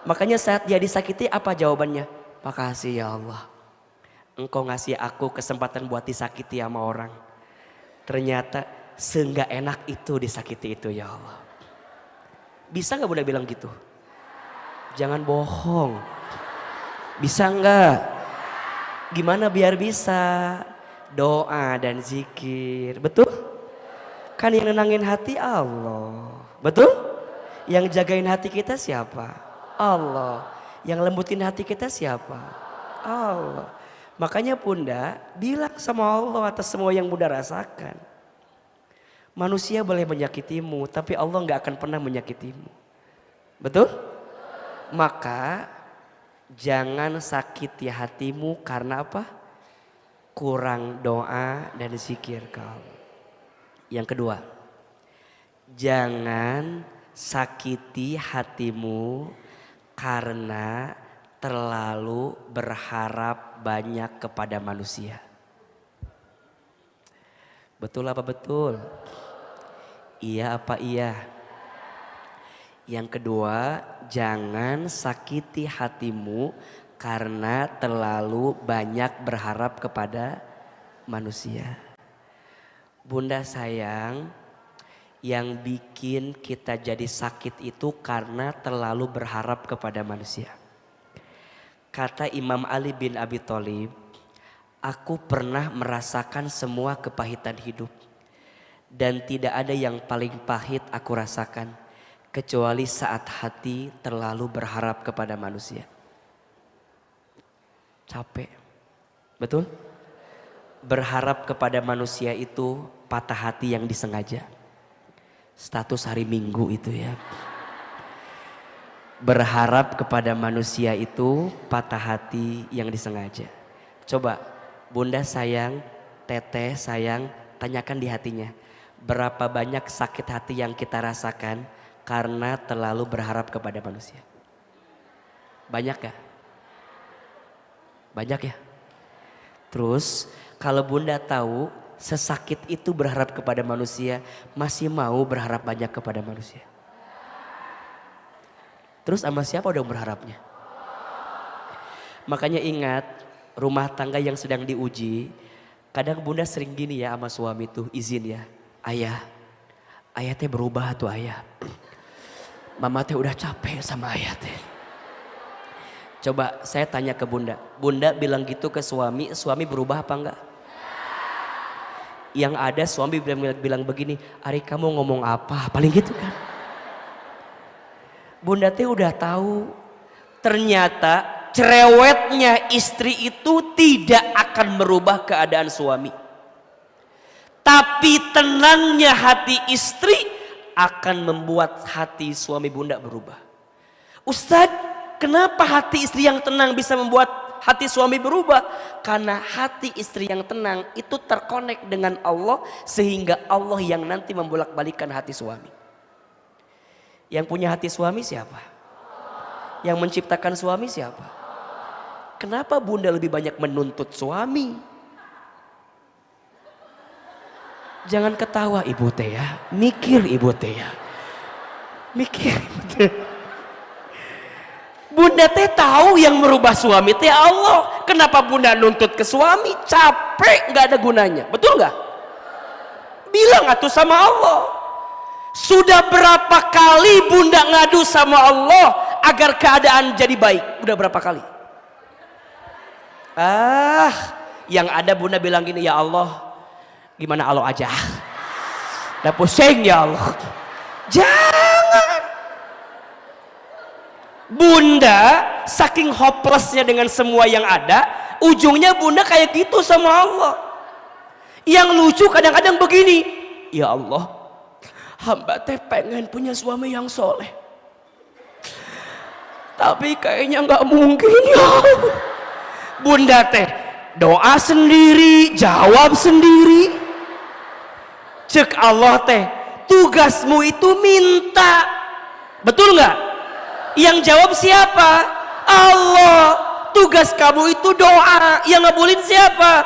Makanya saat dia disakiti apa jawabannya? Makasih ya Allah, Engkau ngasih aku kesempatan buat disakiti sama orang. Ternyata seenggak enak itu disakiti itu ya Allah. Bisa gak bunda bilang gitu? Jangan bohong. Bisa gak? Gimana biar bisa? Doa dan zikir. Betul? Kan yang nenangin hati Allah. Betul? Yang jagain hati kita siapa? Allah. Yang lembutin hati kita siapa? Allah. Makanya Bunda bilang sama Allah atas semua yang Bunda rasakan. Manusia boleh menyakitimu, tapi Allah nggak akan pernah menyakitimu. Betul? Maka jangan sakiti hatimu karena apa? Kurang doa dan zikir kau. Yang kedua, jangan sakiti hatimu karena terlalu berharap banyak kepada manusia. Betul apa betul? Iya apa iya? Yang kedua, jangan sakiti hatimu karena terlalu banyak berharap kepada manusia. Bunda sayang, yang bikin kita jadi sakit itu karena terlalu berharap kepada manusia. Kata Imam Ali bin Abi Thalib, aku pernah merasakan semua kepahitan hidup. Dan tidak ada yang paling pahit aku rasakan kecuali saat hati terlalu berharap kepada manusia. Capek, betul? Berharap kepada manusia itu patah hati yang disengaja. Status hari Minggu itu ya. Berharap kepada manusia itu patah hati yang disengaja. Coba Bunda sayang, Teteh sayang, tanyakan di hatinya. Berapa banyak sakit hati yang kita rasakan karena terlalu berharap kepada manusia? Banyak gak? Banyak ya? Terus kalau Bunda tahu sesakit itu berharap kepada manusia, masih mau berharap banyak kepada manusia? Terus sama siapa dong berharapnya? Makanya ingat, rumah tangga yang sedang diuji, kadang Bunda sering gini ya sama suami tuh, izin ya. Ayah teh berubah tuh ayah. Mama teh udah capek sama ayah teh. Coba saya tanya ke Bunda. Bunda bilang gitu ke suami, suami berubah apa enggak? Yang ada suami bilang begini, Ari kamu ngomong apa? Paling gitu kan. Bunda teh udah tahu ternyata cerewetnya istri itu tidak akan merubah keadaan suami. Tapi tenangnya hati istri akan membuat hati suami Bunda berubah. Ustadz, kenapa hati istri yang tenang bisa membuat hati suami berubah? Karena hati istri yang tenang itu terkonek dengan Allah, sehingga Allah yang nanti membolak-balikan hati suami. Yang punya hati suami siapa? Yang menciptakan suami siapa? Kenapa Bunda lebih banyak menuntut suami? Jangan ketawa ibu teh ya, mikir ibu teh ya, mikir. Bunda teh tahu yang merubah suami teh Allah. Kenapa Bunda nuntut ke suami? Capek, nggak ada gunanya, betul nggak? Bilang atuh sama Allah. Sudah berapa kali Bunda ngadu sama Allah agar keadaan jadi baik? Udah berapa kali? Yang ada Bunda bilang gini, ya Allah, gimana Allah aja? Udah pusing ya Allah. Jangan. Bunda saking hopelessnya dengan semua yang ada, ujungnya Bunda kayak gitu sama Allah. Yang lucu kadang-kadang begini, ya Allah, hamba teh pengen punya suami yang soleh, tapi kayaknya nggak mungkin ya Allah. Bunda teh doa sendiri, jawab sendiri. Cek Allah teh, tugasmu itu minta, betul nggak? Yang jawab siapa? Allah. Tugas kamu itu doa, yang ngabulin siapa?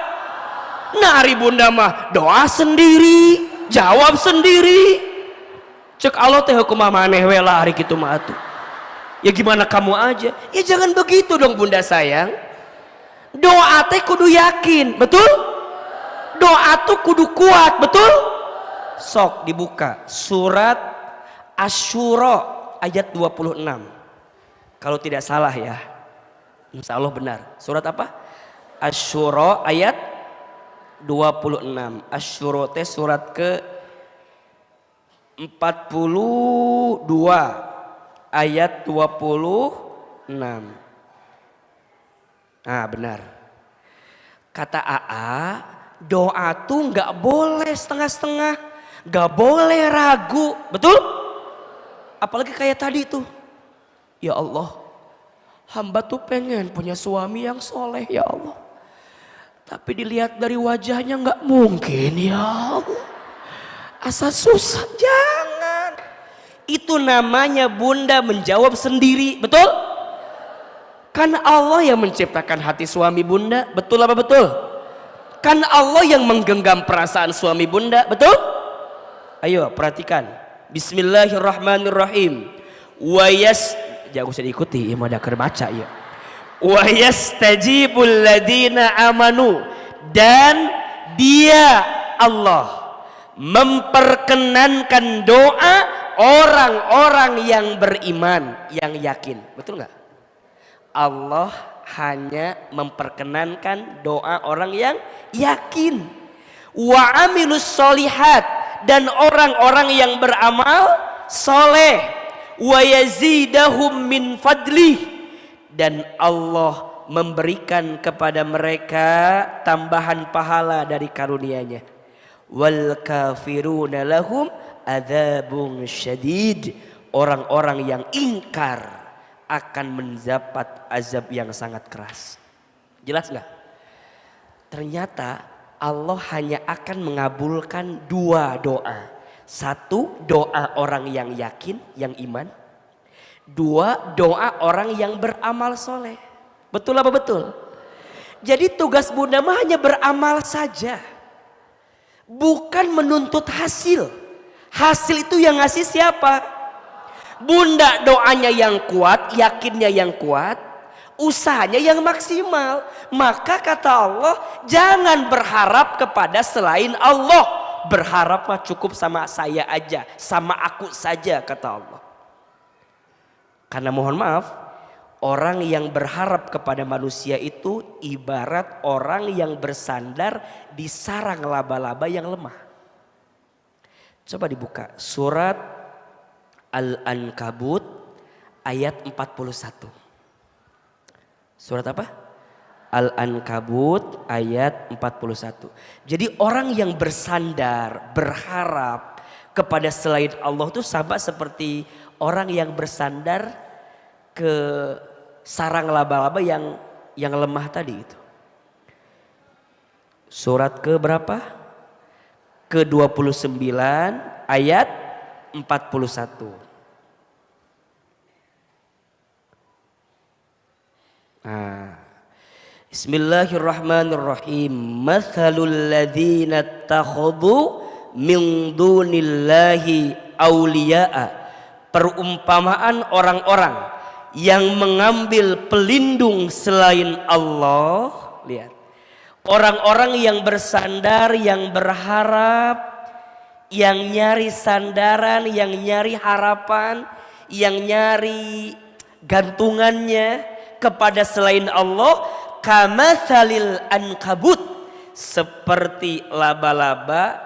Nah hari Bunda mah doa sendiri, jawab sendiri. Cek Allah teh hukumah maneh we lah hari kitu mah atuh. Ya gimana kamu aja? Ya jangan begitu dong Bunda sayang. Doa teh kudu yakin, betul? Doa tuh kudu kuat, betul? Sok dibuka surat Asy-Syura ayat 26. Kalau tidak salah ya, insya Allah benar. Surat apa? Asy-Syura ayat 26. Asy-Syura teh surat ke 42. ayat 26. Nah benar. Kata AA, doa tuh nggak boleh setengah-setengah, nggak boleh ragu, betul? Apalagi kayak tadi tuh, ya Allah, hamba tuh pengen punya suami yang soleh ya Allah. Tapi dilihat dari wajahnya nggak mungkin ya Allah. Asa susah, jangan. Itu namanya bunda menjawab sendiri, betul? Kan Allah yang menciptakan hati suami bunda, betul apa betul? Kan Allah yang menggenggam perasaan suami bunda, betul? Ayo perhatikan. Bismillahirrahmanirrahim. Jangan usah diikuti, ya mau ada baca ya. Wa yastajibul ladina amanu, dan dia Allah memperkenankan doa orang-orang yang beriman, yang yakin. Betul nggak? Allah hanya memperkenankan doa orang yang yakin. Wa amilus solihat, dan orang-orang yang beramal soleh. Wa yazidahum min fadlih, dan Allah memberikan kepada mereka tambahan pahala dari karunia-Nya. Wal kafiruna lahum adzabun syadid, orang-orang yang ingkar akan mendapat azab yang sangat keras. Jelas nggak? Ternyata Allah hanya akan mengabulkan dua doa. Satu, doa orang yang yakin, yang iman. Dua, doa orang yang beramal soleh. Betul apa betul? Jadi tugas bunda mah hanya beramal saja, bukan menuntut hasil. Hasil itu yang ngasih siapa? Bunda doanya yang kuat, yakinnya yang kuat, usahanya yang maksimal. Maka kata Allah, jangan berharap kepada selain Allah. Berharap mah cukup sama saya aja, sama aku saja, kata Allah. Karena mohon maaf, orang yang berharap kepada manusia itu ibarat orang yang bersandar di sarang laba-laba yang lemah. Coba dibuka surat Al-Ankabut ayat 41. Surat apa? Al-Ankabut ayat 41. Jadi orang yang bersandar, berharap kepada selain Allah itu sama seperti orang yang bersandar ke sarang laba-laba yang lemah tadi itu. Surat ke berapa? Ke 29 ayat 41. Nah, Bismillahirrahmanirrahim. Mathalul ladzina takhadhu min dunillahi awliya'a. Perumpamaan orang-orang yang mengambil pelindung selain Allah. Lihat. Orang-orang yang bersandar, yang berharap, yang nyari sandaran, yang nyari harapan, yang nyari gantungannya kepada selain Allah, kamatsalil ankabut, seperti laba-laba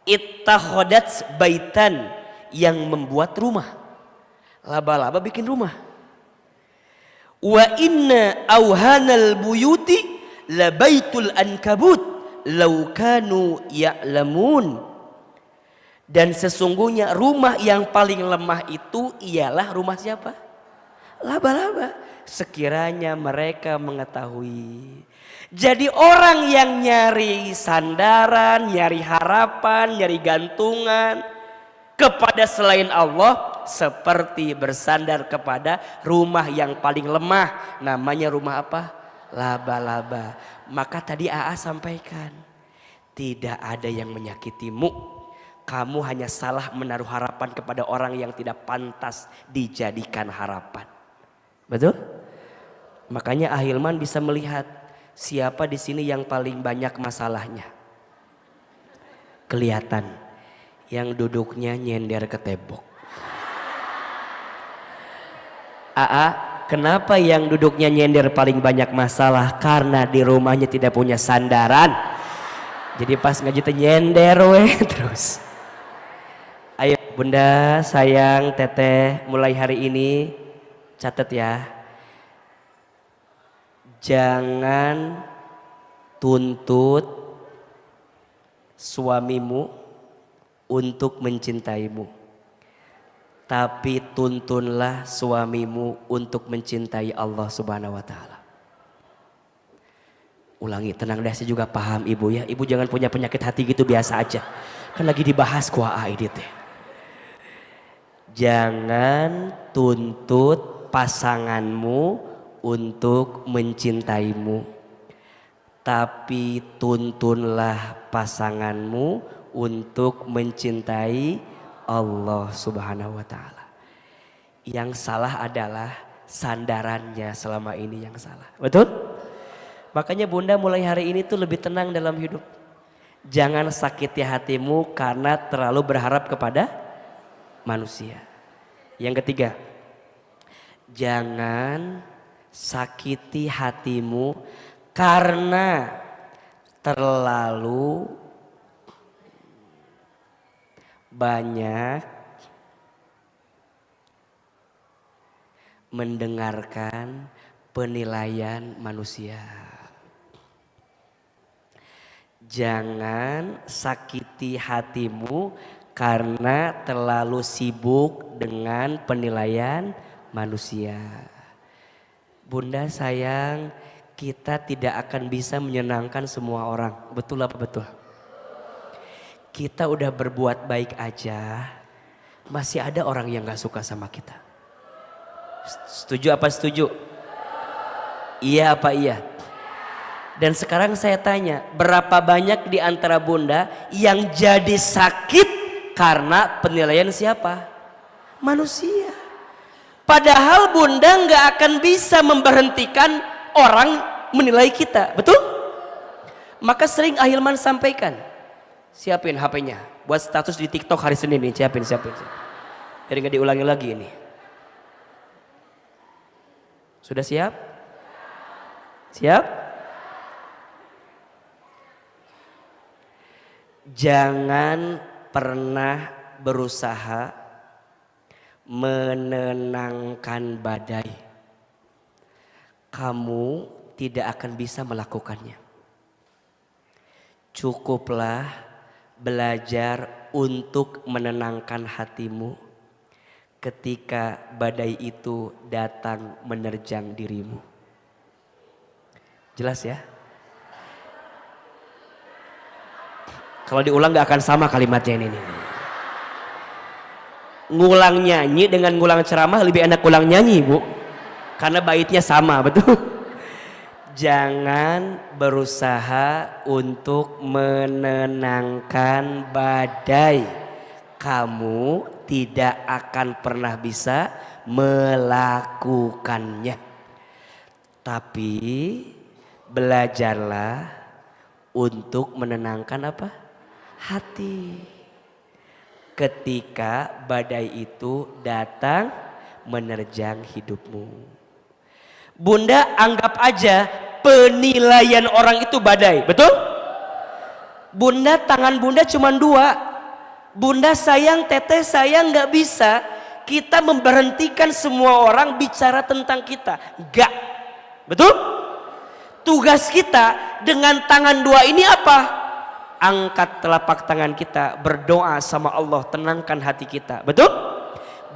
ittakhadat baitan, yang membuat rumah. Laba-laba bikin rumah. Wa inna auhanal buyuti labaitul ankabut law kanu ya'lamun. Dan sesungguhnya rumah yang paling lemah itu ialah rumah siapa? Laba-laba. Sekiranya mereka mengetahui. Jadi orang yang nyari sandaran, nyari harapan, nyari gantungan kepada selain Allah seperti bersandar kepada rumah yang paling lemah. Namanya rumah apa? Laba-laba. Maka tadi AA sampaikan, tidak ada yang menyakitimu. Kamu hanya salah menaruh harapan kepada orang yang tidak pantas dijadikan harapan. Betul? Makanya Ahilman bisa melihat siapa di sini yang paling banyak masalahnya. Kelihatan yang duduknya nyender ke tembok. AA, kenapa yang duduknya nyender paling banyak masalah? Karena di rumahnya tidak punya sandaran. Jadi pas ngaji teh nyender weh terus. Ayo. Bunda, sayang, teteh, mulai hari ini catat ya. Jangan tuntut suamimu untuk mencintaimu, tapi tuntunlah suamimu untuk mencintai Allah Subhanahu wa taala. Ulangi, tenang deh, saya juga paham ibu ya. Ibu jangan punya penyakit hati gitu, biasa aja. Kan lagi dibahas kuaa ini teh. Jangan tuntut pasanganmu untuk mencintaimu, tapi tuntunlah pasanganmu untuk mencintai Allah Subhanahu wa taala. Yang salah adalah sandarannya selama ini yang salah. Betul? Makanya Bunda mulai hari ini tuh lebih tenang dalam hidup. Jangan sakiti hatimu karena terlalu berharap kepada manusia. Yang ketiga, jangan sakiti hatimu karena terlalu banyak mendengarkan penilaian manusia. Jangan sakiti hatimu karena terlalu sibuk dengan penilaian manusia. Bunda sayang, kita tidak akan bisa menyenangkan semua orang. Betul apa betul? Kita udah berbuat baik aja, masih ada orang yang gak suka sama kita. Setuju apa setuju? Iya apa iya? Dan sekarang saya tanya, berapa banyak di antara Bunda yang jadi sakit karena penilaian siapa? Manusia. Padahal Bunda nggak akan bisa memberhentikan orang menilai kita, betul? Maka sering Ahilman sampaikan, siapin HP-nya buat status di TikTok hari Senin nih, siapin. Jadi nggak diulangi lagi ini. Sudah siap? Siap? Jangan pernah berusaha menenangkan badai. Kamu tidak akan bisa melakukannya. Cukuplah belajar untuk menenangkan hatimu ketika badai itu datang menerjang dirimu. Jelas ya? Kalau diulang gak akan sama kalimatnya ini. Ngulang nyanyi dengan ngulang ceramah lebih enak ngulang nyanyi, Bu. Karena baitnya sama, betul? Jangan berusaha untuk menenangkan badai. Kamu tidak akan pernah bisa melakukannya. Tapi belajarlah untuk menenangkan apa? Hati. Ketika badai itu datang menerjang hidupmu. Bunda anggap aja penilaian orang itu badai, betul? Bunda, tangan Bunda cuma dua. Bunda sayang, teteh sayang, nggak bisa kita memberhentikan semua orang bicara tentang kita. Nggak, betul? Tugas kita dengan tangan dua ini apa? Angkat telapak tangan kita, berdoa sama Allah, tenangkan hati kita, betul?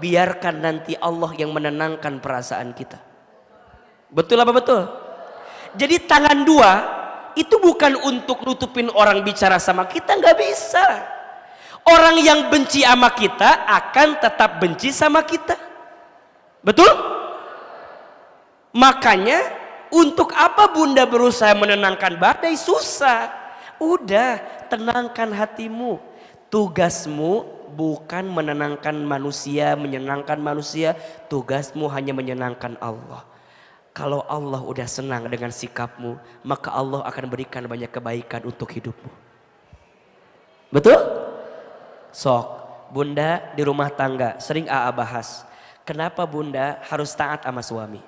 Biarkan nanti Allah yang menenangkan perasaan kita. Betul apa betul? Jadi tangan dua itu bukan untuk nutupin orang bicara sama kita, nggak bisa. Orang yang benci sama kita akan tetap benci sama kita, betul? Makanya untuk apa Bunda berusaha menenangkan badai? Susah. Udah, tenangkan hatimu. Tugasmu bukan menenangkan manusia, menyenangkan manusia. Tugasmu hanya menyenangkan Allah. Kalau Allah udah senang dengan sikapmu, maka Allah akan berikan banyak kebaikan untuk hidupmu. Betul? Sok, Bunda di rumah tangga sering AA bahas. Kenapa Bunda harus taat sama suami?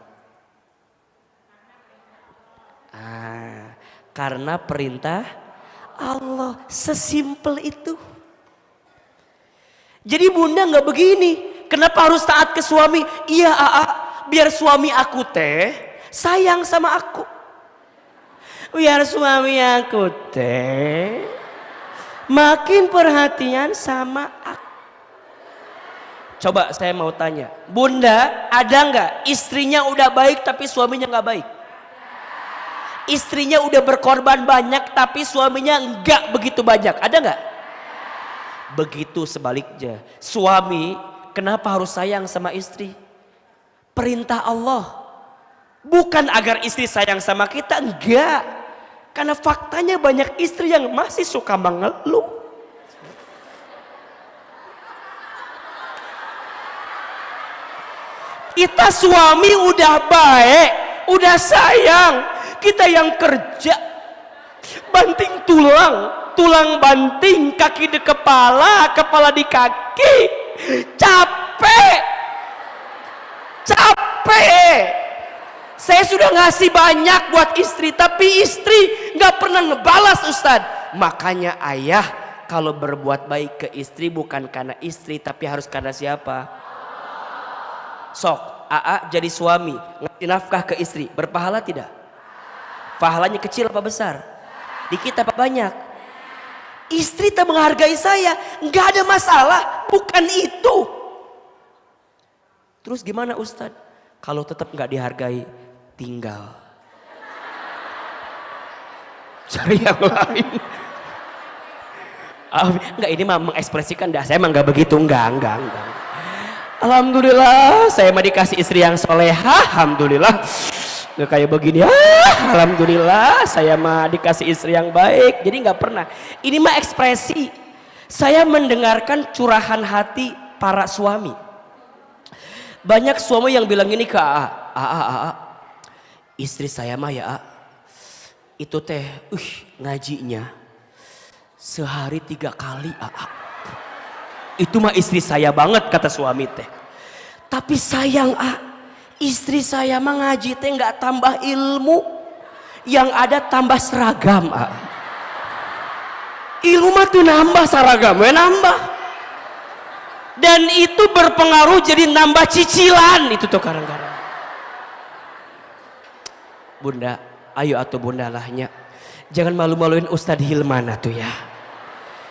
Karena perintah Allah, sesimpel itu. Jadi bunda nggak begini. Kenapa harus taat ke suami? Iya Aa, biar suami aku teh sayang sama aku. Biar suami aku teh makin perhatian sama aku. Coba saya mau tanya, bunda ada nggak istrinya udah baik tapi suaminya nggak baik? Istrinya udah berkorban banyak tapi suaminya nggak begitu banyak, ada nggak? Begitu sebaliknya, suami kenapa harus sayang sama istri? Perintah Allah, bukan agar istri sayang sama kita, enggak. Karena faktanya banyak istri yang masih suka mengeluh. Kita suami udah baik, udah sayang, kita yang kerja banting tulang, tulang banting, kaki di kepala, kepala di kaki, capek. Saya sudah ngasih banyak buat istri, tapi istri nggak pernah ngebalas Ustadz. Makanya ayah kalau berbuat baik ke istri bukan karena istri, tapi harus karena siapa? Sok, Aa jadi suami, ngasih nafkah ke istri, berpahala tidak? Pahalanya kecil apa besar? Dikit apa banyak? Istri tak menghargai saya, nggak ada masalah, bukan itu. Terus gimana Ustadz? Kalau tetap nggak dihargai, tinggal. Cari yang lain. Enggak, ini mah mengekspresikan dah, saya mah nggak begitu, enggak. Alhamdulillah saya mah dikasih istri yang soleha, alhamdulillah. Gak kayak begini, alhamdulillah saya mah dikasih istri yang baik. Jadi nggak pernah, ini mah ekspresi. Saya mendengarkan curahan hati para suami. Banyak suami yang bilang ini ke Aa, istri saya mah ya itu teh ngajinya sehari 3 kali Aa. Itu mah istri saya banget kata suami teh. Tapi sayang istri saya mah ngaji teh nggak tambah ilmu, yang ada tambah seragam ilmu mah tuh nambah, seragam nambah, dan itu berpengaruh jadi nambah cicilan itu tuh kadang-kadang. Bunda, ayo atuh bunda lahnya, jangan malu-maluin Ustadz Hilman tuh ya.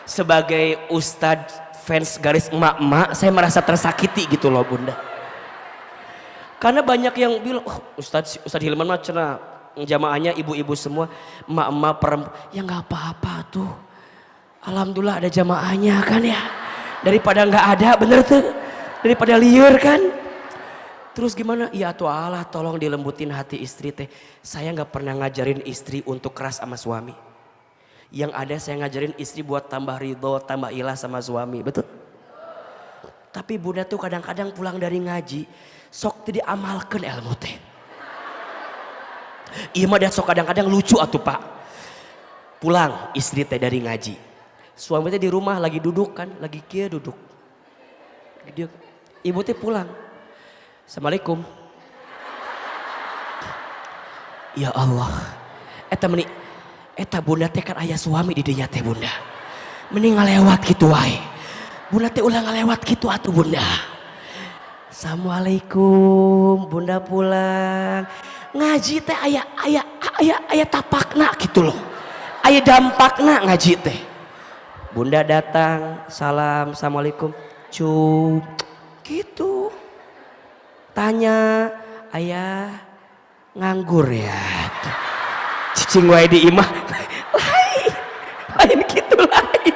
Sebagai Ustadz fans garis emak-emak, saya merasa tersakiti gitu loh bunda. Karena banyak yang bilang, Ustadz Hilman mah cenah jamaahnya ibu-ibu semua, emak-emak perempuan. Ya nggak apa-apa tuh, alhamdulillah ada jamaahnya kan ya, daripada nggak ada, bener tuh, daripada liur kan. Terus gimana? Ya tuh Allah tolong dilembutin hati istri teh. Saya nggak pernah ngajarin istri untuk keras sama suami. Yang ada saya ngajarin istri buat tambah ridho, tambah ilah sama suami, betul? Tapi bunda tuh kadang-kadang pulang dari ngaji, sok teu diamalkeun ilmu teh. Iya mah dan sok kadang-kadang lucu atuh pak. Pulang istri teh dari ngaji, suami teh di rumah lagi duduk kan, lagi kia duduk. Ibu teh pulang, Assalamualaikum. Ya Allah, eta bunda teh kan ayah suami di dinya teh bunda. Mending ngalewat gitu wae. Bunda teh ulah ngalewat gitu atuh bunda. Assalamualaikum, bunda pulang. Ngaji teh aya tapakna gitu loh. Aya dampakna ngaji teh. Bunda datang, salam, assalamualaikum, cum, gitu. Tanya, ayah nganggur ya? Cicing wae di imah, lain gitu lain.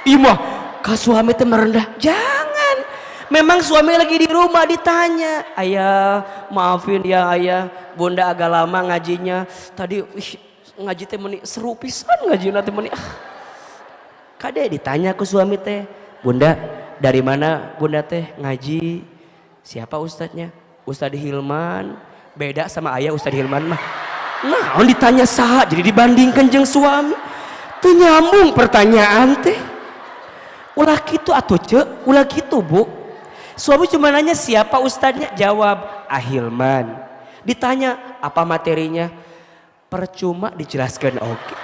Imah, kak suami teh merendah, jangan. Memang suami lagi di rumah ditanya, ayah maafin ya ayah, bunda agak lama ngajinya. Tadi ngaji teh meni seru pisan ngaji nanti meni. Kade ditanya ke suami teh, bunda dari mana bunda teh ngaji? Siapa ustadznya? Ustadz Hilman. Beda sama ayah Ustadz Hilman mah. Nah, ditanya saha jadi dibandingkan jeung suami. Tuh nyambung pertanyaan teh. Ulah kitu atuh cek, ulah kitu bu. Suami cuma nanya siapa ustadznya, jawab Hilman. Ditanya apa materinya, percuma dijelaskan oke.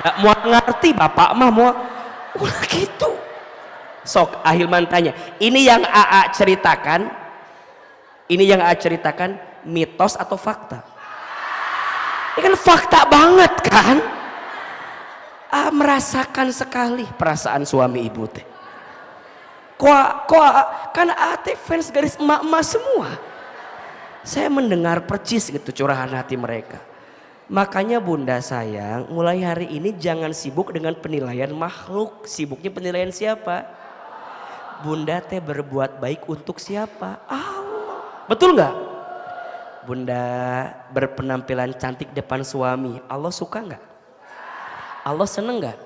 Nggak mau ngerti bapak mah mau ulah gitu. Sok Ahilman tanya, ini yang AA ceritakan, mitos atau fakta? Ini kan fakta banget kan? Merasakan sekali perasaan suami ibu teh. Kan AA fans garis emak-emak semua. Saya mendengar percis gitu curahan hati mereka. Makanya bunda sayang, mulai hari ini jangan sibuk dengan penilaian makhluk. Sibuknya penilaian siapa? Bunda teh berbuat baik untuk siapa? Allah. Betul nggak? Bunda berpenampilan cantik depan suami, Allah suka nggak? Allah seneng nggak?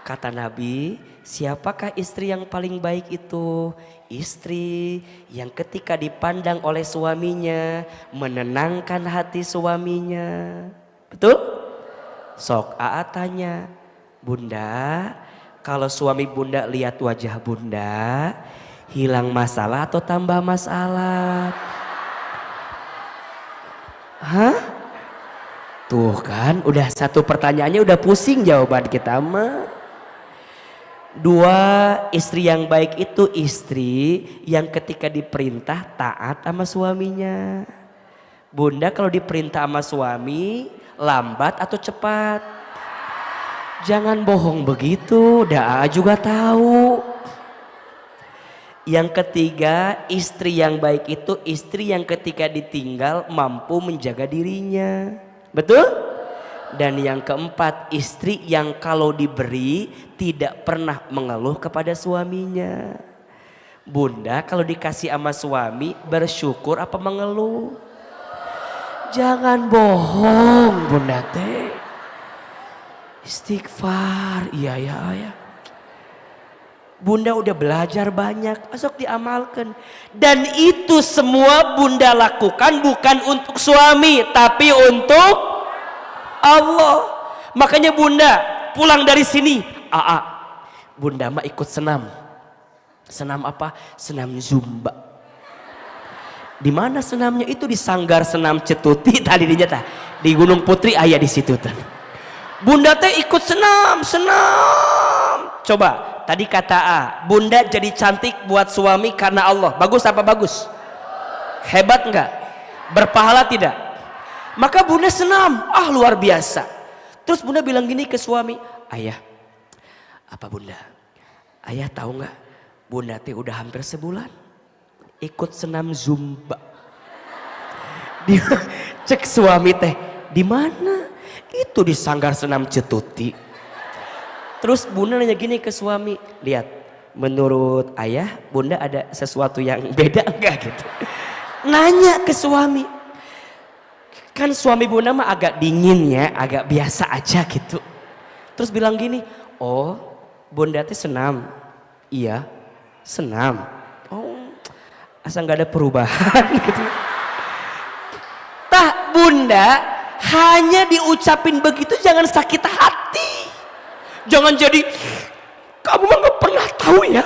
Kata Nabi, siapakah istri yang paling baik itu? Istri yang ketika dipandang oleh suaminya menenangkan hati suaminya. Betul? Sok AA tanya, bunda, kalau suami bunda lihat wajah bunda, hilang masalah atau tambah masalah? Hah? Tuh kan, udah satu pertanyaannya udah pusing jawaban kita mah. Dua, istri yang baik itu istri yang ketika diperintah taat sama suaminya. Bunda kalau diperintah sama suami lambat atau cepat? Jangan bohong begitu, daa juga tahu. Yang ketiga, istri yang baik itu istri yang ketika ditinggal mampu menjaga dirinya. Betul? Dan yang keempat, istri yang kalau diberi tidak pernah mengeluh kepada suaminya. Bunda kalau dikasih sama suami bersyukur apa mengeluh? Jangan bohong bunda teh. Istighfar, iya ya ayah. Bunda udah belajar banyak, asok diamalkan. Dan itu semua bunda lakukan bukan untuk suami, tapi untuk Allah. Makanya bunda pulang dari sini, bunda mah ikut senam. Senam apa? Senam zumba. Di mana senamnya itu? Di Sanggar Senam Cetuti tadi di Gunung Putri ayah di situ tadi. Bunda teh ikut senam. Coba tadi kata bunda jadi cantik buat suami karena Allah. Bagus apa bagus? Hebat enggak? Berpahala tidak? Maka bunda senam, luar biasa. Terus bunda bilang gini ke suami, ayah, apa bunda? Ayah tahu nggak? Bunda teh udah hampir sebulan ikut senam zumba. Dia cek suami teh, di mana? Itu di Sanggar Senam Cetuti. Terus bunda nanya gini ke suami, lihat, menurut ayah, bunda ada sesuatu yang beda enggak gitu? Nanya ke suami. Kan suami bunda mah agak dingin ya, agak biasa aja gitu. Terus bilang gini, oh bunda teh senam. Iya, senam. Oh, asal nggak ada perubahan gitu. Tah bunda hanya diucapin begitu jangan sakit hati. Jangan jadi, kamu mah nggak pernah tahu ya.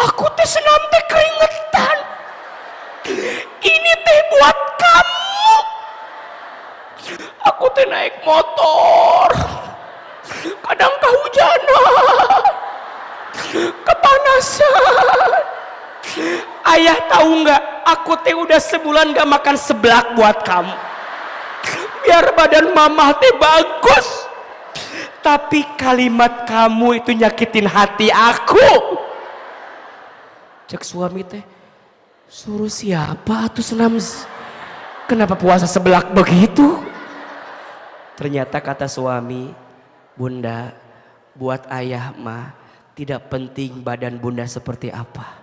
Aku teh senam teh keringetan. Ini teh buat kamu. Aku teh naik motor, kadang kehujanan, kepanasan. Ayah tahu nggak? Aku teh udah sebulan gak makan seblak buat kamu. Biar badan mama teh bagus. Tapi kalimat kamu itu nyakitin hati aku. Cek suami teh, suruh siapa tuh senam? Kenapa puasa seblak begitu? Ternyata kata suami, bunda, buat ayah mah tidak penting badan bunda seperti apa.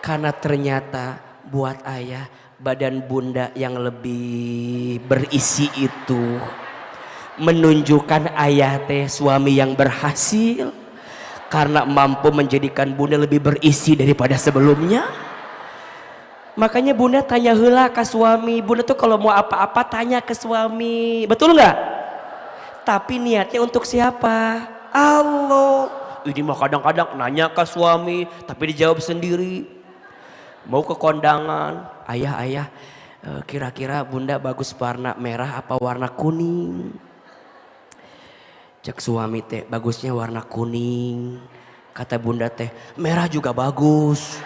Karena ternyata buat ayah badan bunda yang lebih berisi itu menunjukkan ayah teh suami yang berhasil karena mampu menjadikan bunda lebih berisi daripada sebelumnya. Makanya bunda tanya heula ke suami. Bunda tuh kalau mau apa-apa tanya ke suami. Betul nggak? Tapi niatnya untuk siapa? Allah. Ini mah kadang-kadang nanya ke suami tapi dijawab sendiri. Mau ke kondangan, ayah, kira-kira bunda bagus warna merah apa warna kuning? Cek suami teh, bagusnya warna kuning. Kata bunda teh, merah juga bagus.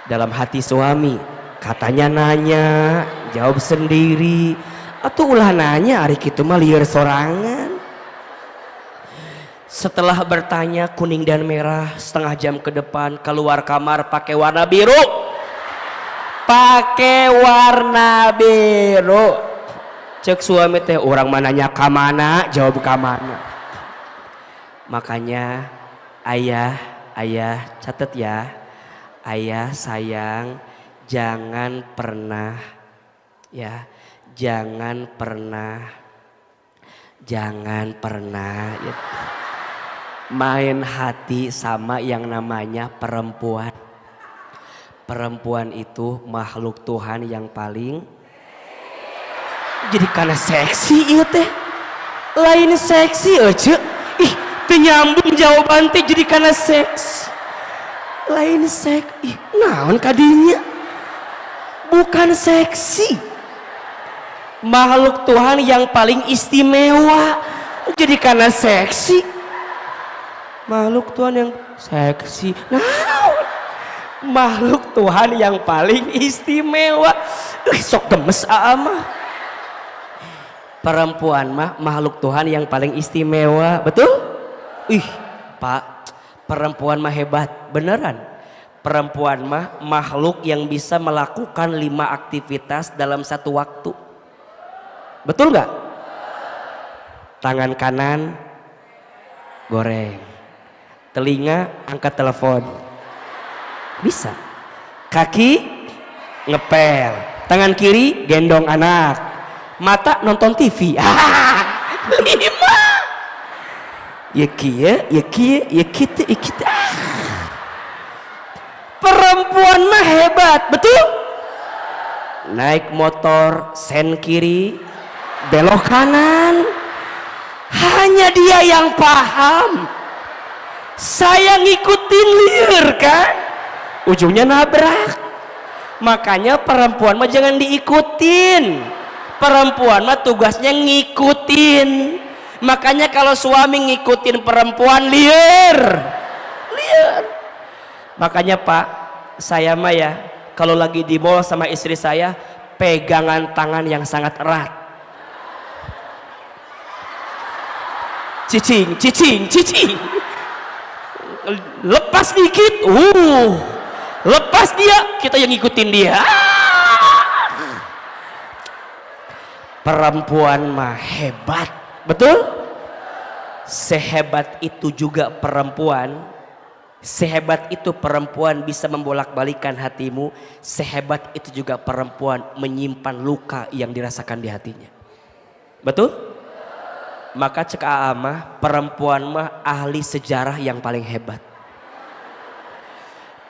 Dalam hati suami, katanya nanya, jawab sendiri. Atau ulah nanya, hari itu mah liar sorangan. Setelah bertanya kuning dan merah, setengah jam ke depan keluar kamar pakai warna biru. Pakai warna biru. Cek suami teh, orang mananya kamana, jawab kamana. Makanya ayah catat ya, ayah sayang, jangan pernah ya, jangan pernah ya, main hati sama yang namanya perempuan. Perempuan itu makhluk Tuhan yang paling jadi karena seksi iya teh, lain seksi aja. Ih, penyambung jawaban teh jadi karena seks, lain seks. Ih, naon kadinya, bukan seksi. Makhluk Tuhan yang paling istimewa jadi karena seksi. Makhluk Tuhan yang seksi, naon? Makhluk Tuhan yang paling istimewa. Sok gemes mah. Perempuan mah makhluk Tuhan yang paling istimewa, betul? Ih, Pak, perempuan mah hebat, beneran. Perempuan mah makhluk yang bisa melakukan 5 aktivitas dalam satu waktu. Betul nggak? Tangan kanan goreng, telinga angkat telepon, bisa. Kaki ngepel, tangan kiri gendong anak, mata nonton TV. Lima. Ya kia. Perempuan mah hebat, betul? Naik motor sen kiri, belok kanan. Hanya dia yang paham. Saya ngikutin liar kan, ujungnya nabrak. Makanya perempuan mah jangan diikutin. Perempuan mah tugasnya ngikutin. Makanya kalau suami ngikutin perempuan liar. Makanya Pak, saya mah ya kalau lagi di mall sama istri saya, pegangan tangan yang sangat erat. Cicing. Lepas dikit, lepas dia, kita yang ngikutin dia. Perempuan mah hebat, betul? Sehebat itu juga perempuan, sehebat itu perempuan bisa membolak-balikan hatimu, sehebat itu juga perempuan menyimpan luka yang dirasakan di hatinya. Betul? Maka cek mah perempuan mah ahli sejarah yang paling hebat.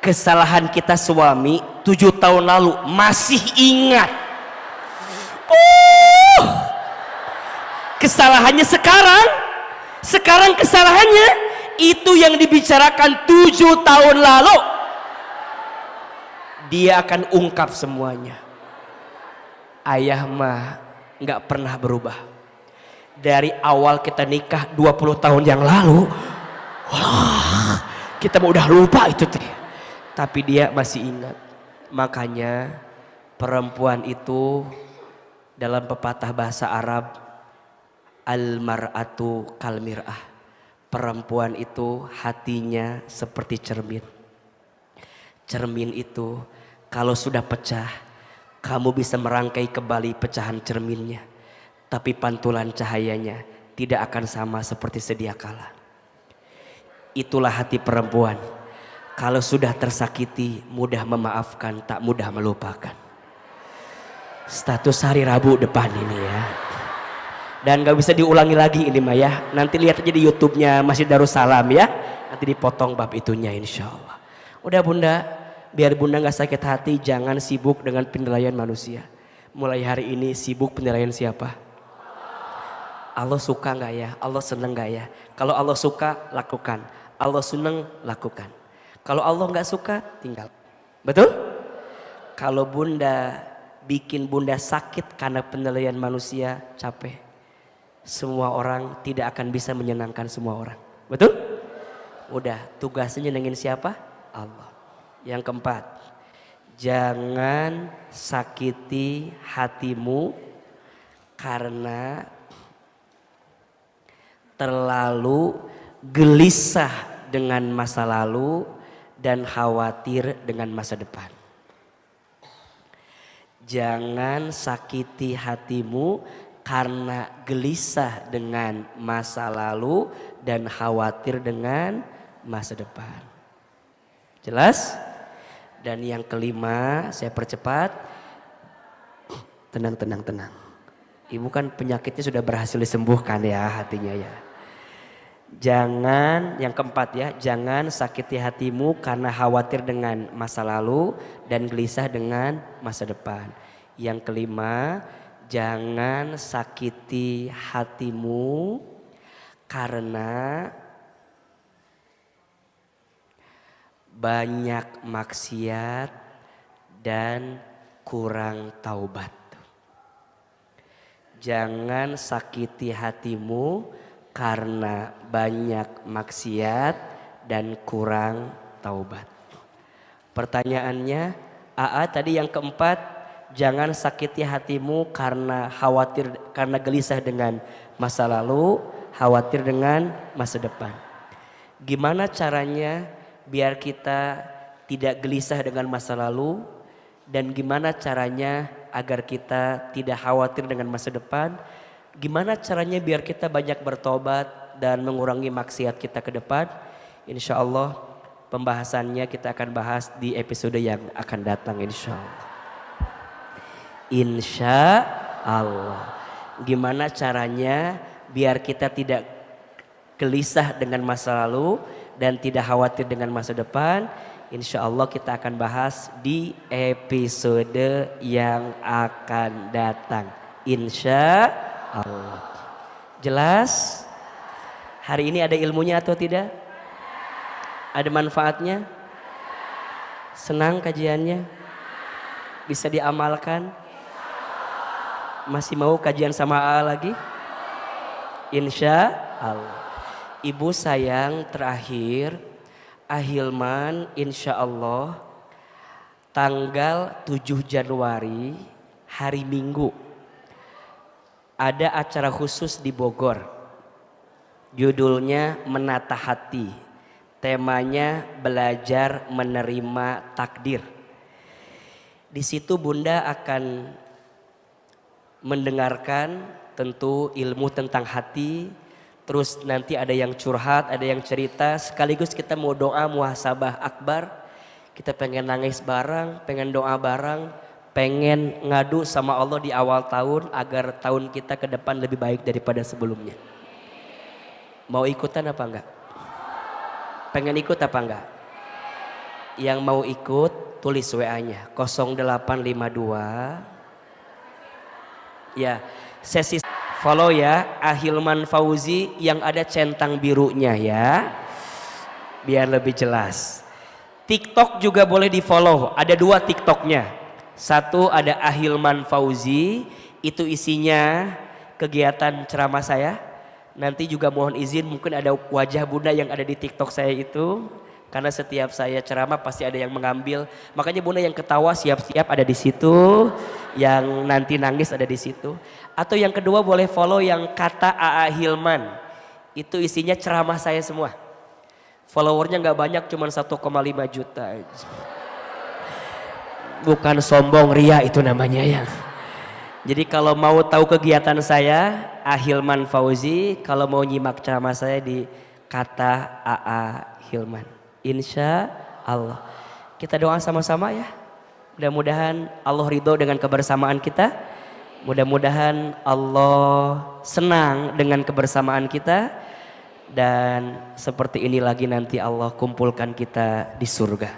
Kesalahan kita suami 7 tahun lalu masih ingat. Kesalahannya sekarang kesalahannya itu yang dibicarakan 7 tahun lalu. Dia akan ungkap semuanya. Ayah mah nggak pernah berubah. Dari awal kita nikah 20 tahun yang lalu, wah, kita mau udah lupa itu teh. Tapi dia masih ingat. Makanya perempuan itu dalam pepatah bahasa Arab, al-mar'atu kal mir'ah. Perempuan itu hatinya seperti cermin. Cermin itu kalau sudah pecah, kamu bisa merangkai kembali pecahan cerminnya. Tapi pantulan cahayanya tidak akan sama seperti sedia kala. Itulah hati perempuan. Kalau sudah tersakiti, mudah memaafkan, tak mudah melupakan. Status hari Rabu depan ini ya. Dan gak bisa diulangi lagi ini mah ya. Nanti lihat aja di YouTube-nya Masjid Darussalam ya. Nanti dipotong bab itunya insya Allah. Udah bunda, biar bunda gak sakit hati, jangan sibuk dengan penilaian manusia. Mulai hari ini sibuk penilaian siapa? Allah suka gak ya? Allah seneng gak ya? Kalau Allah suka, lakukan. Allah seneng, lakukan. Kalau Allah gak suka, tinggal. Betul? Kalau bunda bikin bunda sakit karena penilaian manusia, capek. semua orang tidak akan bisa menyenangkan semua orang. Betul? Udah, tugasnya nyenengin siapa? Allah. Yang keempat, jangan sakiti hatimu karena terlalu gelisah dengan masa lalu dan khawatir dengan masa depan. Jangan sakiti hatimu karena gelisah dengan masa lalu dan khawatir dengan masa depan. Jelas? Dan yang kelima, saya percepat. Tenang. Ibu kan penyakitnya sudah berhasil disembuhkan ya hatinya ya. Jangan, yang keempat ya, jangan sakiti hatimu karena khawatir dengan masa lalu dan gelisah dengan masa depan. Yang kelima, jangan sakiti hatimu karena banyak maksiat dan kurang taubat. Jangan sakiti hatimu karena banyak maksiat dan kurang taubat. Pertanyaannya, AA tadi yang keempat, jangan sakiti hatimu karena khawatir, karena gelisah dengan masa lalu, khawatir dengan masa depan. Gimana caranya biar kita tidak gelisah dengan masa lalu, dan gimana caranya agar kita tidak khawatir dengan masa depan? Gimana caranya biar kita banyak bertobat dan mengurangi maksiat kita ke depan? Insya Allah pembahasannya kita akan bahas di episode yang akan datang insya Allah. Insya Allah. Gimana caranya biar kita tidak gelisah dengan masa lalu dan tidak khawatir dengan masa depan? Insya Allah kita akan bahas di episode yang akan datang. Insya Allah. Jelas? Hari ini ada ilmunya atau tidak? Ada manfaatnya? Senang kajiannya? Bisa diamalkan? Masih mau kajian sama AA lagi? Insya Allah. Ibu sayang terakhir, Ahilman insya Allah tanggal 7 Januari hari Minggu ada acara khusus di Bogor. Judulnya Menata Hati. Temanya belajar menerima takdir. Di situ Bunda akan mendengarkan tentu ilmu tentang hati. Terus nanti ada yang curhat, ada yang cerita. Sekaligus kita mau doa muhasabah akbar. Kita pengen nangis bareng, pengen doa bareng, pengen ngadu sama Allah di awal tahun agar tahun kita ke depan lebih baik daripada sebelumnya. Mau ikutan apa enggak? Pengen ikut apa enggak? Yang mau ikut tulis WA-nya 0852. Ya, sesi follow ya Ahilman Fauzi yang ada centang birunya ya. Biar lebih jelas. TikTok juga boleh di follow. Ada 2 TikToknya. Satu ada Ahilman Fauzi. Itu isinya kegiatan ceramah saya. Nanti juga mohon izin mungkin ada wajah Bunda yang ada di TikTok saya itu. Karena setiap saya ceramah pasti ada yang mengambil. Makanya Bunda yang ketawa siap-siap ada di situ. Yang nanti nangis ada di situ. Atau yang kedua boleh follow yang kata AA Hilman. Itu isinya ceramah saya semua. Followernya gak banyak cuma 1,5 juta. Bukan sombong, ria itu namanya ya. Jadi kalau mau tahu kegiatan saya Ahilman Fauzi. Kalau mau nyimak ceramah saya di kata AA Hilman. Insya Allah. Kita doa sama-sama ya. Mudah-mudahan Allah ridho dengan kebersamaan kita. Mudah-mudahan Allah senang dengan kebersamaan kita. Dan seperti ini lagi nanti Allah kumpulkan kita di surga.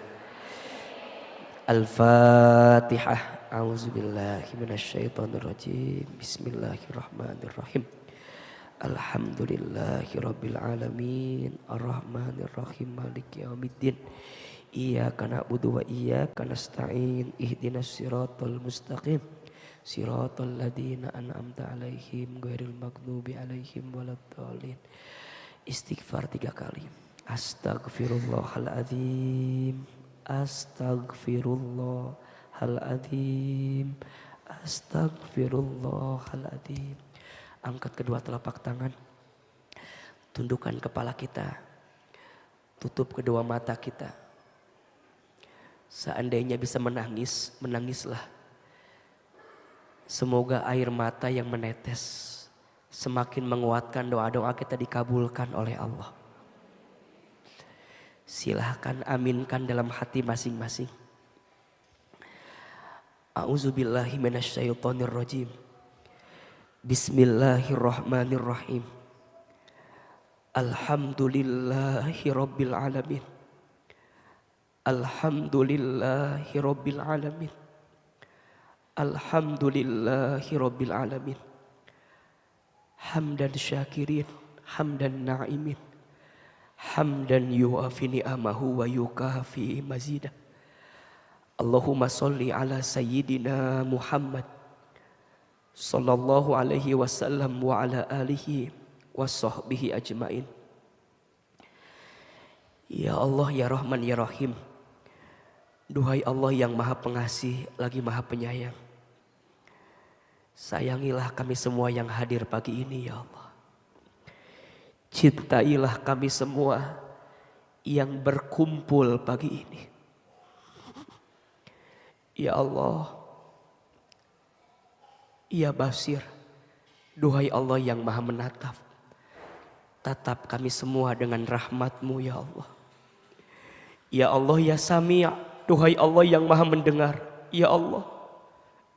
Al-Fatihah. A'udzubillahi minasyaitonirrajim. Bismillahirrahmanirrahim. Alhamdulillahirabbil alamin. Arrahmanirrahim. Maliki yaumiddin. Iyyaka na'budu wa iyyaka nasta'in. Ihdinas siratal mustaqim. Siratal ladzina an'amta 'alaihim ghairil maghdubi 'alaihim waladdallin. Istighfar 3 kali. Astaghfirullahaladzim, astaghfirullahaladzim, astagfirullahaladzim. Angkat kedua telapak tangan, tundukkan kepala kita, tutup kedua mata kita. Seandainya bisa menangis, menangislah. Semoga air mata yang menetes semakin menguatkan doa-doa kita dikabulkan oleh Allah. Silahkan aminkan dalam hati masing-masing. A'udzubillahi minasyaitonirrajim. Bismillahirrahmanirrahim. Alhamdulillahi rabbil alamin. Alhamdulillahi rabbil alamin. Alhamdulillahi rabbil alamin. Hamdan syakirin, hamdan na'imin, hamdan yuafi ni'amahu wa yukafi mazidah. Allahumma salli ala sayyidina Muhammad sallallahu alaihi wasallam wa ala alihi wa sahbihi ajmain. Ya Allah, ya Rahman, ya Rahim. Duhai Allah yang maha pengasih lagi maha penyayang, sayangilah kami semua yang hadir pagi ini ya Allah. Cintailah kami semua yang berkumpul pagi ini. Ya Allah, ya Basir, duhai Allah yang maha menatap, tatap kami semua dengan rahmat-Mu ya Allah. Ya Allah, ya Sami', duhai Allah yang maha mendengar, ya Allah,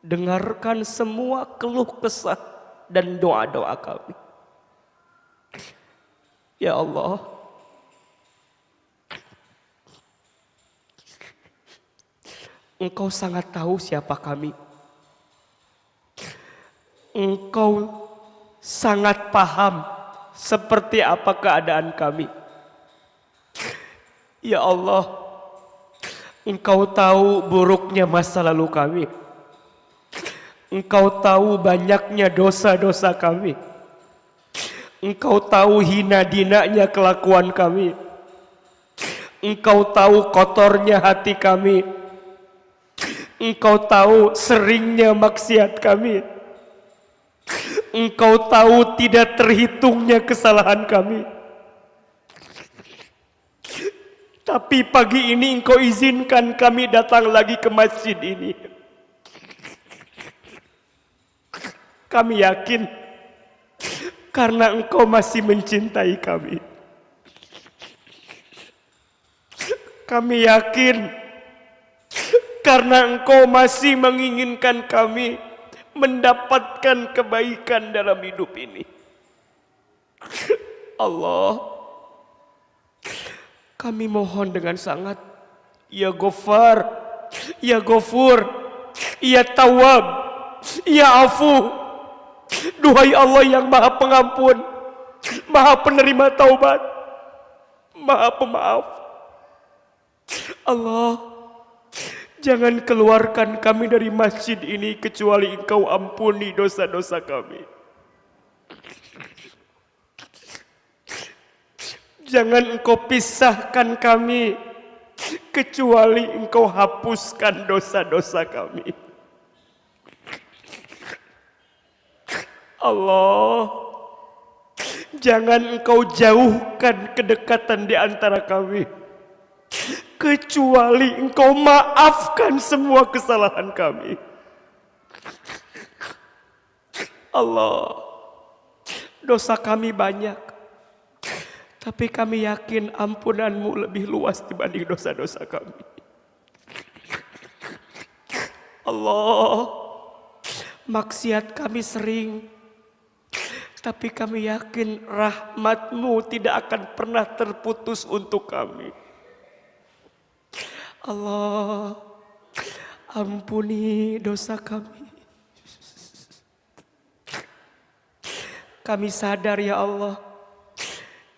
dengarkan semua keluh kesah dan doa-doa kami. Ya Allah, Engkau sangat tahu siapa kami. Engkau sangat paham seperti apa keadaan kami. Ya Allah, Engkau tahu buruknya masa lalu kami. Engkau tahu banyaknya dosa-dosa kami. Engkau tahu hina dinanya kelakuan kami. Engkau tahu kotornya hati kami. Engkau tahu seringnya maksiat kami. Engkau tahu tidak terhitungnya kesalahan kami. Tapi pagi ini Engkau izinkan kami datang lagi ke masjid ini. Kami yakin karena Engkau masih mencintai kami. Kami yakin karena Engkau masih menginginkan kami mendapatkan kebaikan dalam hidup ini. Allah, kami mohon dengan sangat, ya Ghaffar, ya Ghafur, ya Tawwab, ya Afu. Duhai Allah yang maha pengampun, maha penerima taubat, maha pemaaf. Allah, jangan keluarkan kami dari masjid ini kecuali Engkau ampuni dosa-dosa kami. Jangan Engkau pisahkan kami kecuali Engkau hapuskan dosa-dosa kami. Allah, jangan Engkau jauhkan kedekatan di antara kami kecuali Engkau maafkan semua kesalahan kami. Allah, dosa kami banyak, tapi kami yakin ampunan-Mu lebih luas dibanding dosa-dosa kami. Allah, maksiat kami sering, tapi kami yakin rahmat-Mu tidak akan pernah terputus untuk kami. Allah, ampuni dosa kami. Kami sadar ya Allah,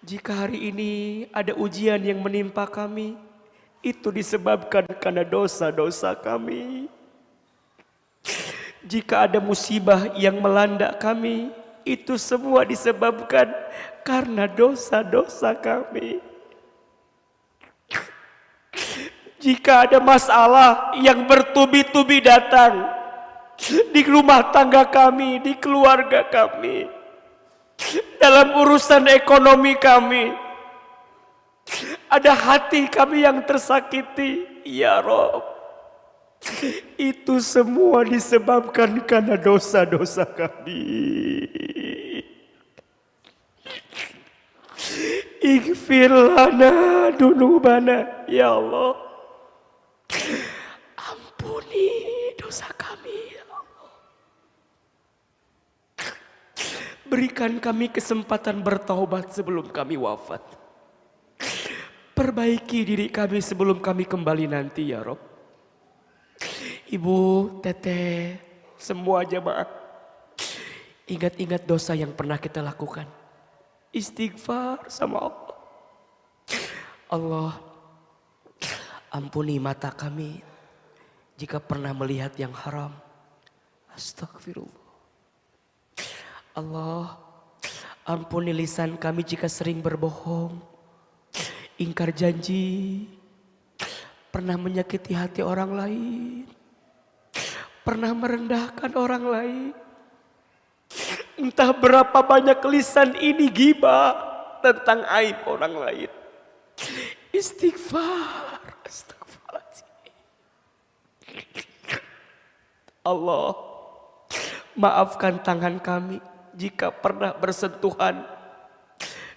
jika hari ini ada ujian yang menimpa kami, itu disebabkan karena dosa-dosa kami. Jika ada musibah yang melanda kami, itu semua disebabkan karena dosa-dosa kami. Jika ada masalah yang bertubi-tubi datang di rumah tangga kami, di keluarga kami, dalam urusan ekonomi kami, ada hati kami yang tersakiti, ya Rob, itu semua disebabkan karena dosa-dosa kami. Ighfir lana dunubana, ya Allah, ampuni dosa kami, ya Allah. Berikan kami kesempatan bertaubat sebelum kami wafat. Perbaiki diri kami sebelum kami kembali nanti, ya Rob. Ibu, teteh, semua jamaah, ingat-ingat dosa yang pernah kita lakukan. Istighfar sama Allah. Allah, ampuni mata kami jika pernah melihat yang haram. Astagfirullah. Allah, ampuni lisan kami jika sering berbohong, ingkar janji, pernah menyakiti hati orang lain, pernah merendahkan orang lain. Entah berapa banyak lisan ini ghibah tentang aib orang lain. Istighfar, astagfirullahaladzim. Allah, maafkan tangan kami jika pernah bersentuhan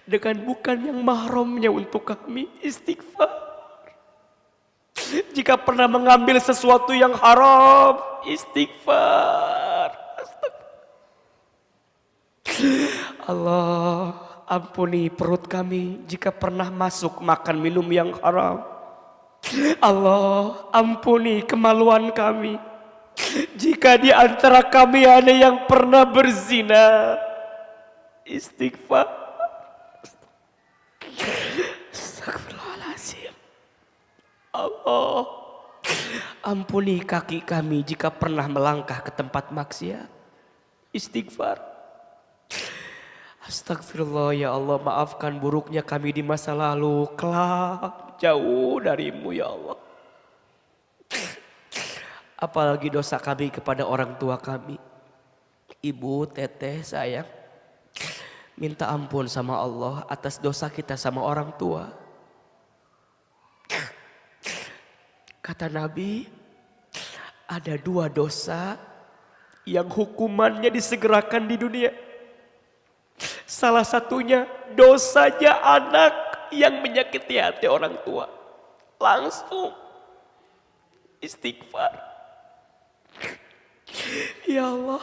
dengan bukan yang mahramnya untuk kami. Istighfar. Jika pernah mengambil sesuatu yang haram, istighfar. Allah, ampuni perut kami jika pernah masuk makan minum yang haram. Allah, ampuni kemaluan kami jika di antara kami ada yang pernah berzina. Istighfar. Astagfirullahaladzim. Allah, ampuni kaki kami jika pernah melangkah ke tempat maksiat. Istighfar. Astagfirullah, ya Allah, maafkan buruknya kami di masa lalu, kelak jauh darimu, ya Allah. Apalagi dosa kami kepada orang tua kami. Ibu, teteh, sayang, minta ampun sama Allah atas dosa kita sama orang tua. Kata Nabi, ada 2 dosa yang hukumannya disegerakan di dunia. Salah satunya dosanya anak yang menyakiti hati orang tua. Langsung istighfar. Ya Allah,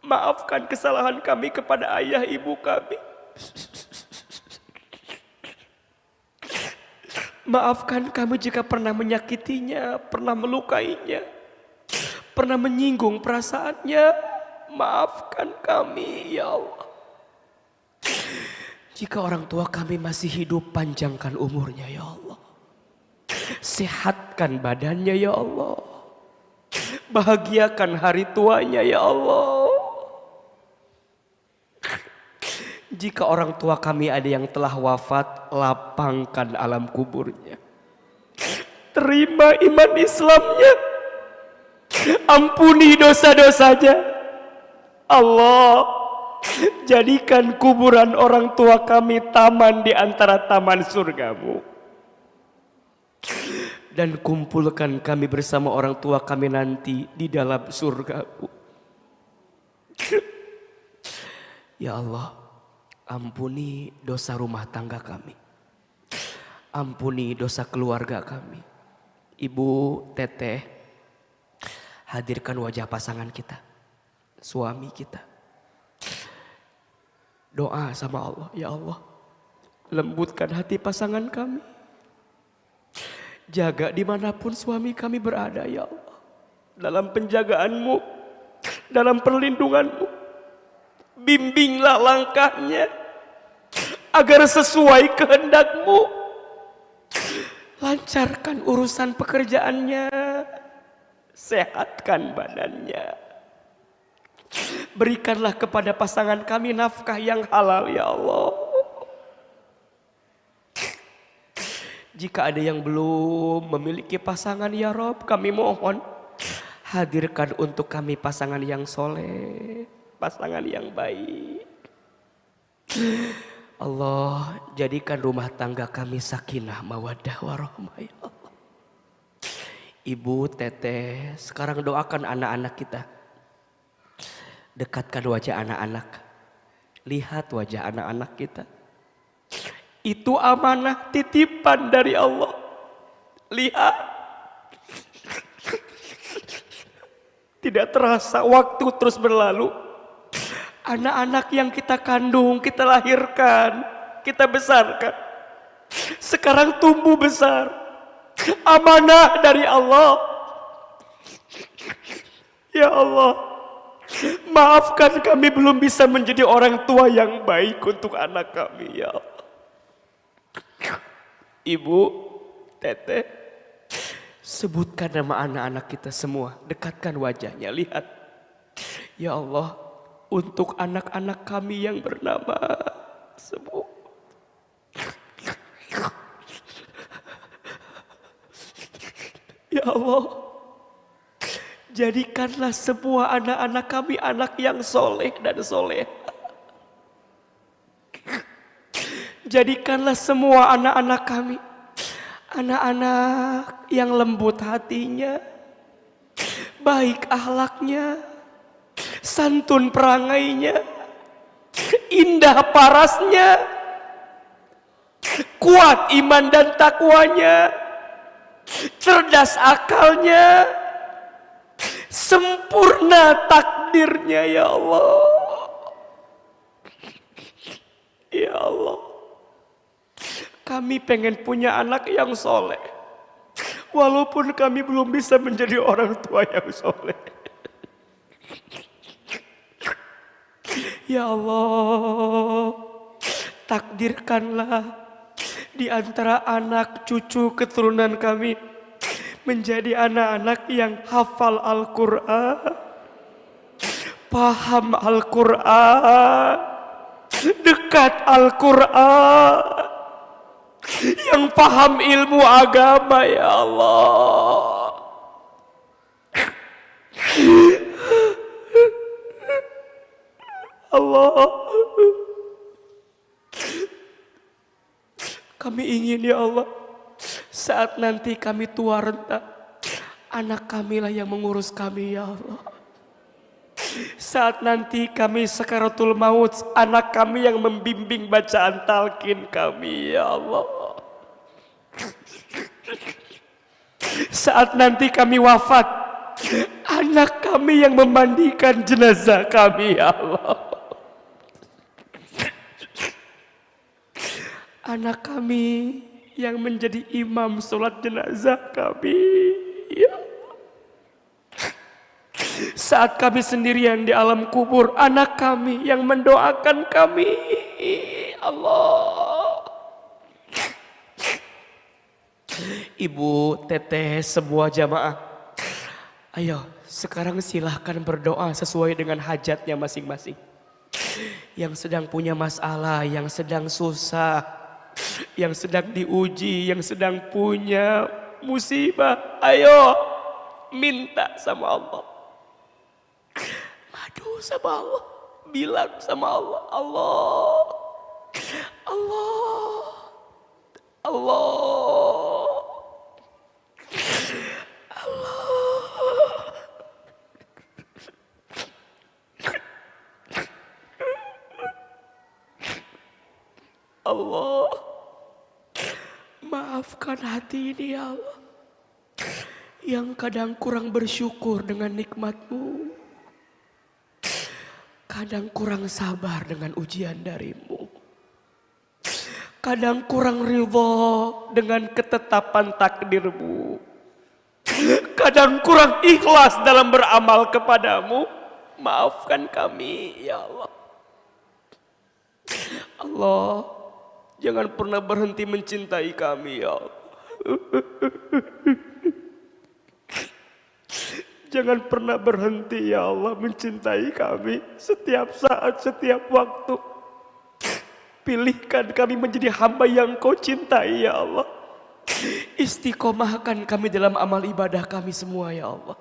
maafkan kesalahan kami kepada ayah ibu kami. Maafkan kami jika pernah menyakitinya, pernah melukainya, pernah menyinggung perasaannya. Maafkan kami, ya Allah. Jika orang tua kami masih hidup, panjangkan umurnya, ya Allah. Sehatkan badannya, ya Allah. Bahagiakan hari tuanya, ya Allah. Jika orang tua kami ada yang telah wafat, lapangkan alam kuburnya. Terima iman Islamnya. Ampuni dosa-dosanya. Allah, jadikan kuburan orang tua kami taman di antara taman surgamu. Dan kumpulkan kami bersama orang tua kami nanti di dalam surgamu. Ya Allah, ampuni dosa rumah tangga kami. Ampuni dosa keluarga kami. Ibu, teteh, hadirkan wajah pasangan kita, suami kita. Doa sama Allah, ya Allah, lembutkan hati pasangan kami. Jaga dimanapun suami kami berada, ya Allah. Dalam penjagaanmu, dalam perlindunganmu. Bimbinglah langkahnya agar sesuai kehendakmu. Lancarkan urusan pekerjaannya. Sehatkan badannya. Berikanlah kepada pasangan kami nafkah yang halal ya Allah. Jika ada yang belum memiliki pasangan ya Rob, kami mohon hadirkan untuk kami pasangan yang soleh, pasangan yang baik. Allah, jadikan rumah tangga kami sakinah mawaddah warahmah ya Allah. Ibu, teteh, sekarang doakan anak-anak kita. Dekatkan wajah anak-anak. Lihat wajah anak-anak kita. Itu amanah titipan dari Allah. Lihat. Tidak terasa waktu terus berlalu. Anak-anak yang kita kandung, kita lahirkan, kita besarkan. Sekarang tumbuh besar. Amanah dari Allah. Ya Allah. Maafkan kami belum bisa menjadi orang tua yang baik untuk anak kami ya Allah. Ibu, teteh, sebutkan nama anak-anak kita semua. Dekatkan wajahnya, lihat. Ya Allah, untuk anak-anak kami yang bernama sebut. Ya Allah, jadikanlah semua anak-anak kami anak yang soleh dan soleh. Jadikanlah semua anak-anak kami anak-anak yang lembut hatinya, baik akhlaknya, santun perangainya, indah parasnya, kuat iman dan takwanya, cerdas akalnya, sempurna takdirnya ya Allah. Ya Allah, kami pengen punya anak yang soleh. Walaupun kami belum bisa menjadi orang tua yang soleh. Ya Allah, takdirkanlah di antara anak cucu keturunan kami menjadi anak-anak yang hafal Al-Quran, paham Al-Quran, dekat Al-Quran, yang paham ilmu agama ya Allah. Allah, kami ingin ya Allah, saat nanti kami tua renta, anak kamilah yang mengurus kami ya Allah. Saat nanti kami sakaratul maut, anak kami yang membimbing bacaan talqin kami ya Allah. Saat nanti kami wafat, anak kami yang memandikan jenazah kami ya Allah. Anak kami yang menjadi imam sholat jenazah kami ya Allah. Saat kami sendirian di alam kubur, anak kami yang mendoakan kami Allah. Ibu, teteh, semua jamaah, ayo sekarang silahkan berdoa sesuai dengan hajatnya masing-masing. Yang sedang punya masalah, yang sedang susah, yang sedang diuji, yang sedang punya musibah, ayo minta sama Allah. Madu sama Allah, bilang sama Allah, Allah, Allah, Allah, Allah, maafkan hati ini ya Allah, yang kadang kurang bersyukur dengan nikmat-Mu, kadang kurang sabar dengan ujian dari-Mu, kadang kurang ridho dengan ketetapan takdir-Mu, kadang kurang ikhlas dalam beramal kepadamu. Maafkan kami ya Allah. Allah, jangan pernah berhenti mencintai kami ya Allah. Jangan pernah berhenti ya Allah mencintai kami setiap saat, setiap waktu. Pilihkan kami menjadi hamba yang Kau cintai ya Allah. Istiqomahkan kami dalam amal ibadah kami semua ya Allah.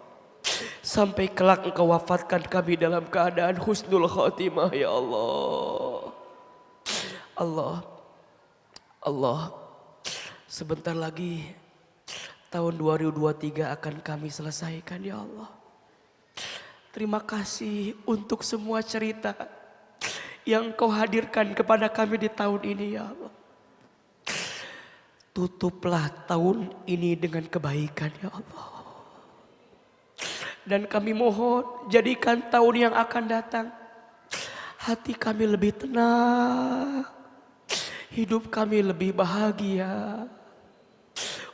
Sampai kelak Engkau wafatkan kami dalam keadaan husnul khotimah ya Allah. Allah, sebentar lagi tahun 2023 akan kami selesaikan ya Allah. Terima kasih untuk semua cerita yang Kau hadirkan kepada kami di tahun ini ya Allah. Tutuplah tahun ini dengan kebaikan ya Allah. Dan kami mohon jadikan tahun yang akan datang hati kami lebih tenang, hidup kami lebih bahagia,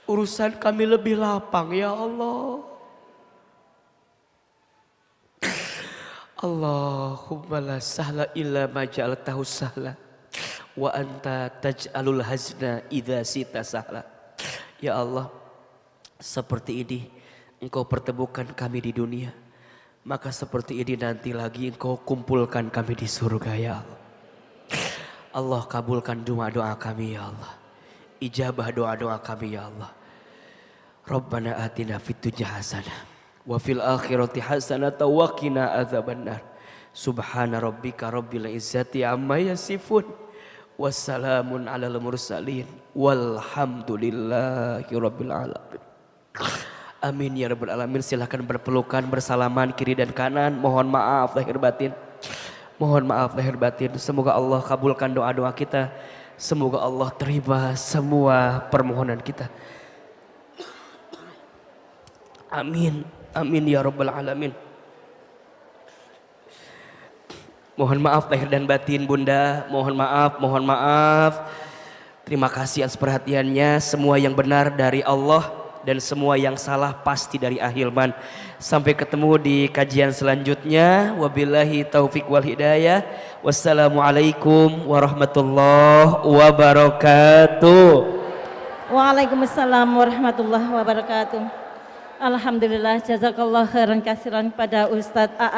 urusan kami lebih lapang ya Allah. Allahumma la sahla illa ma ja'altahu sahla wa anta taj'alul hazna idza sita sahla. Ya Allah, seperti ini Engkau pertemukan kami di dunia, maka seperti ini nanti lagi Engkau kumpulkan kami di surga ya Allah. Allah kabulkan doa-doa kami ya Allah. Ijabah doa-doa kami ya Allah. Rabbana atina fid dunya hasanah wa fil akhirati hasanah wa qina adzabannar. Subhana rabbika rabbil izzati amma yasifun. Wassalamun alal mursalin walhamdulillahi rabbil alamin. Amin ya rabbal alamin. Silahkan berpelukan, bersalaman kiri dan kanan. Mohon maaf lahir batin. Mohon maaf lahir batin. Semoga Allah kabulkan doa-doa kita. Semoga Allah terima semua permohonan kita. Amin. Amin ya rabbal alamin. Mohon maaf lahir dan batin Bunda. Mohon maaf, mohon maaf. Terima kasih atas perhatiannya. Semua yang benar dari Allah dan semua yang salah pasti dari Ahilman. Sampai ketemu di kajian selanjutnya. Wabillahi taufik wal hidayah. Wassalamualaikum warahmatullahi wabarakatuh. Waalaikumsalam warahmatullahi wabarakatuh. Alhamdulillah, jazakallah khairan kasiran kepada Ustadz AA.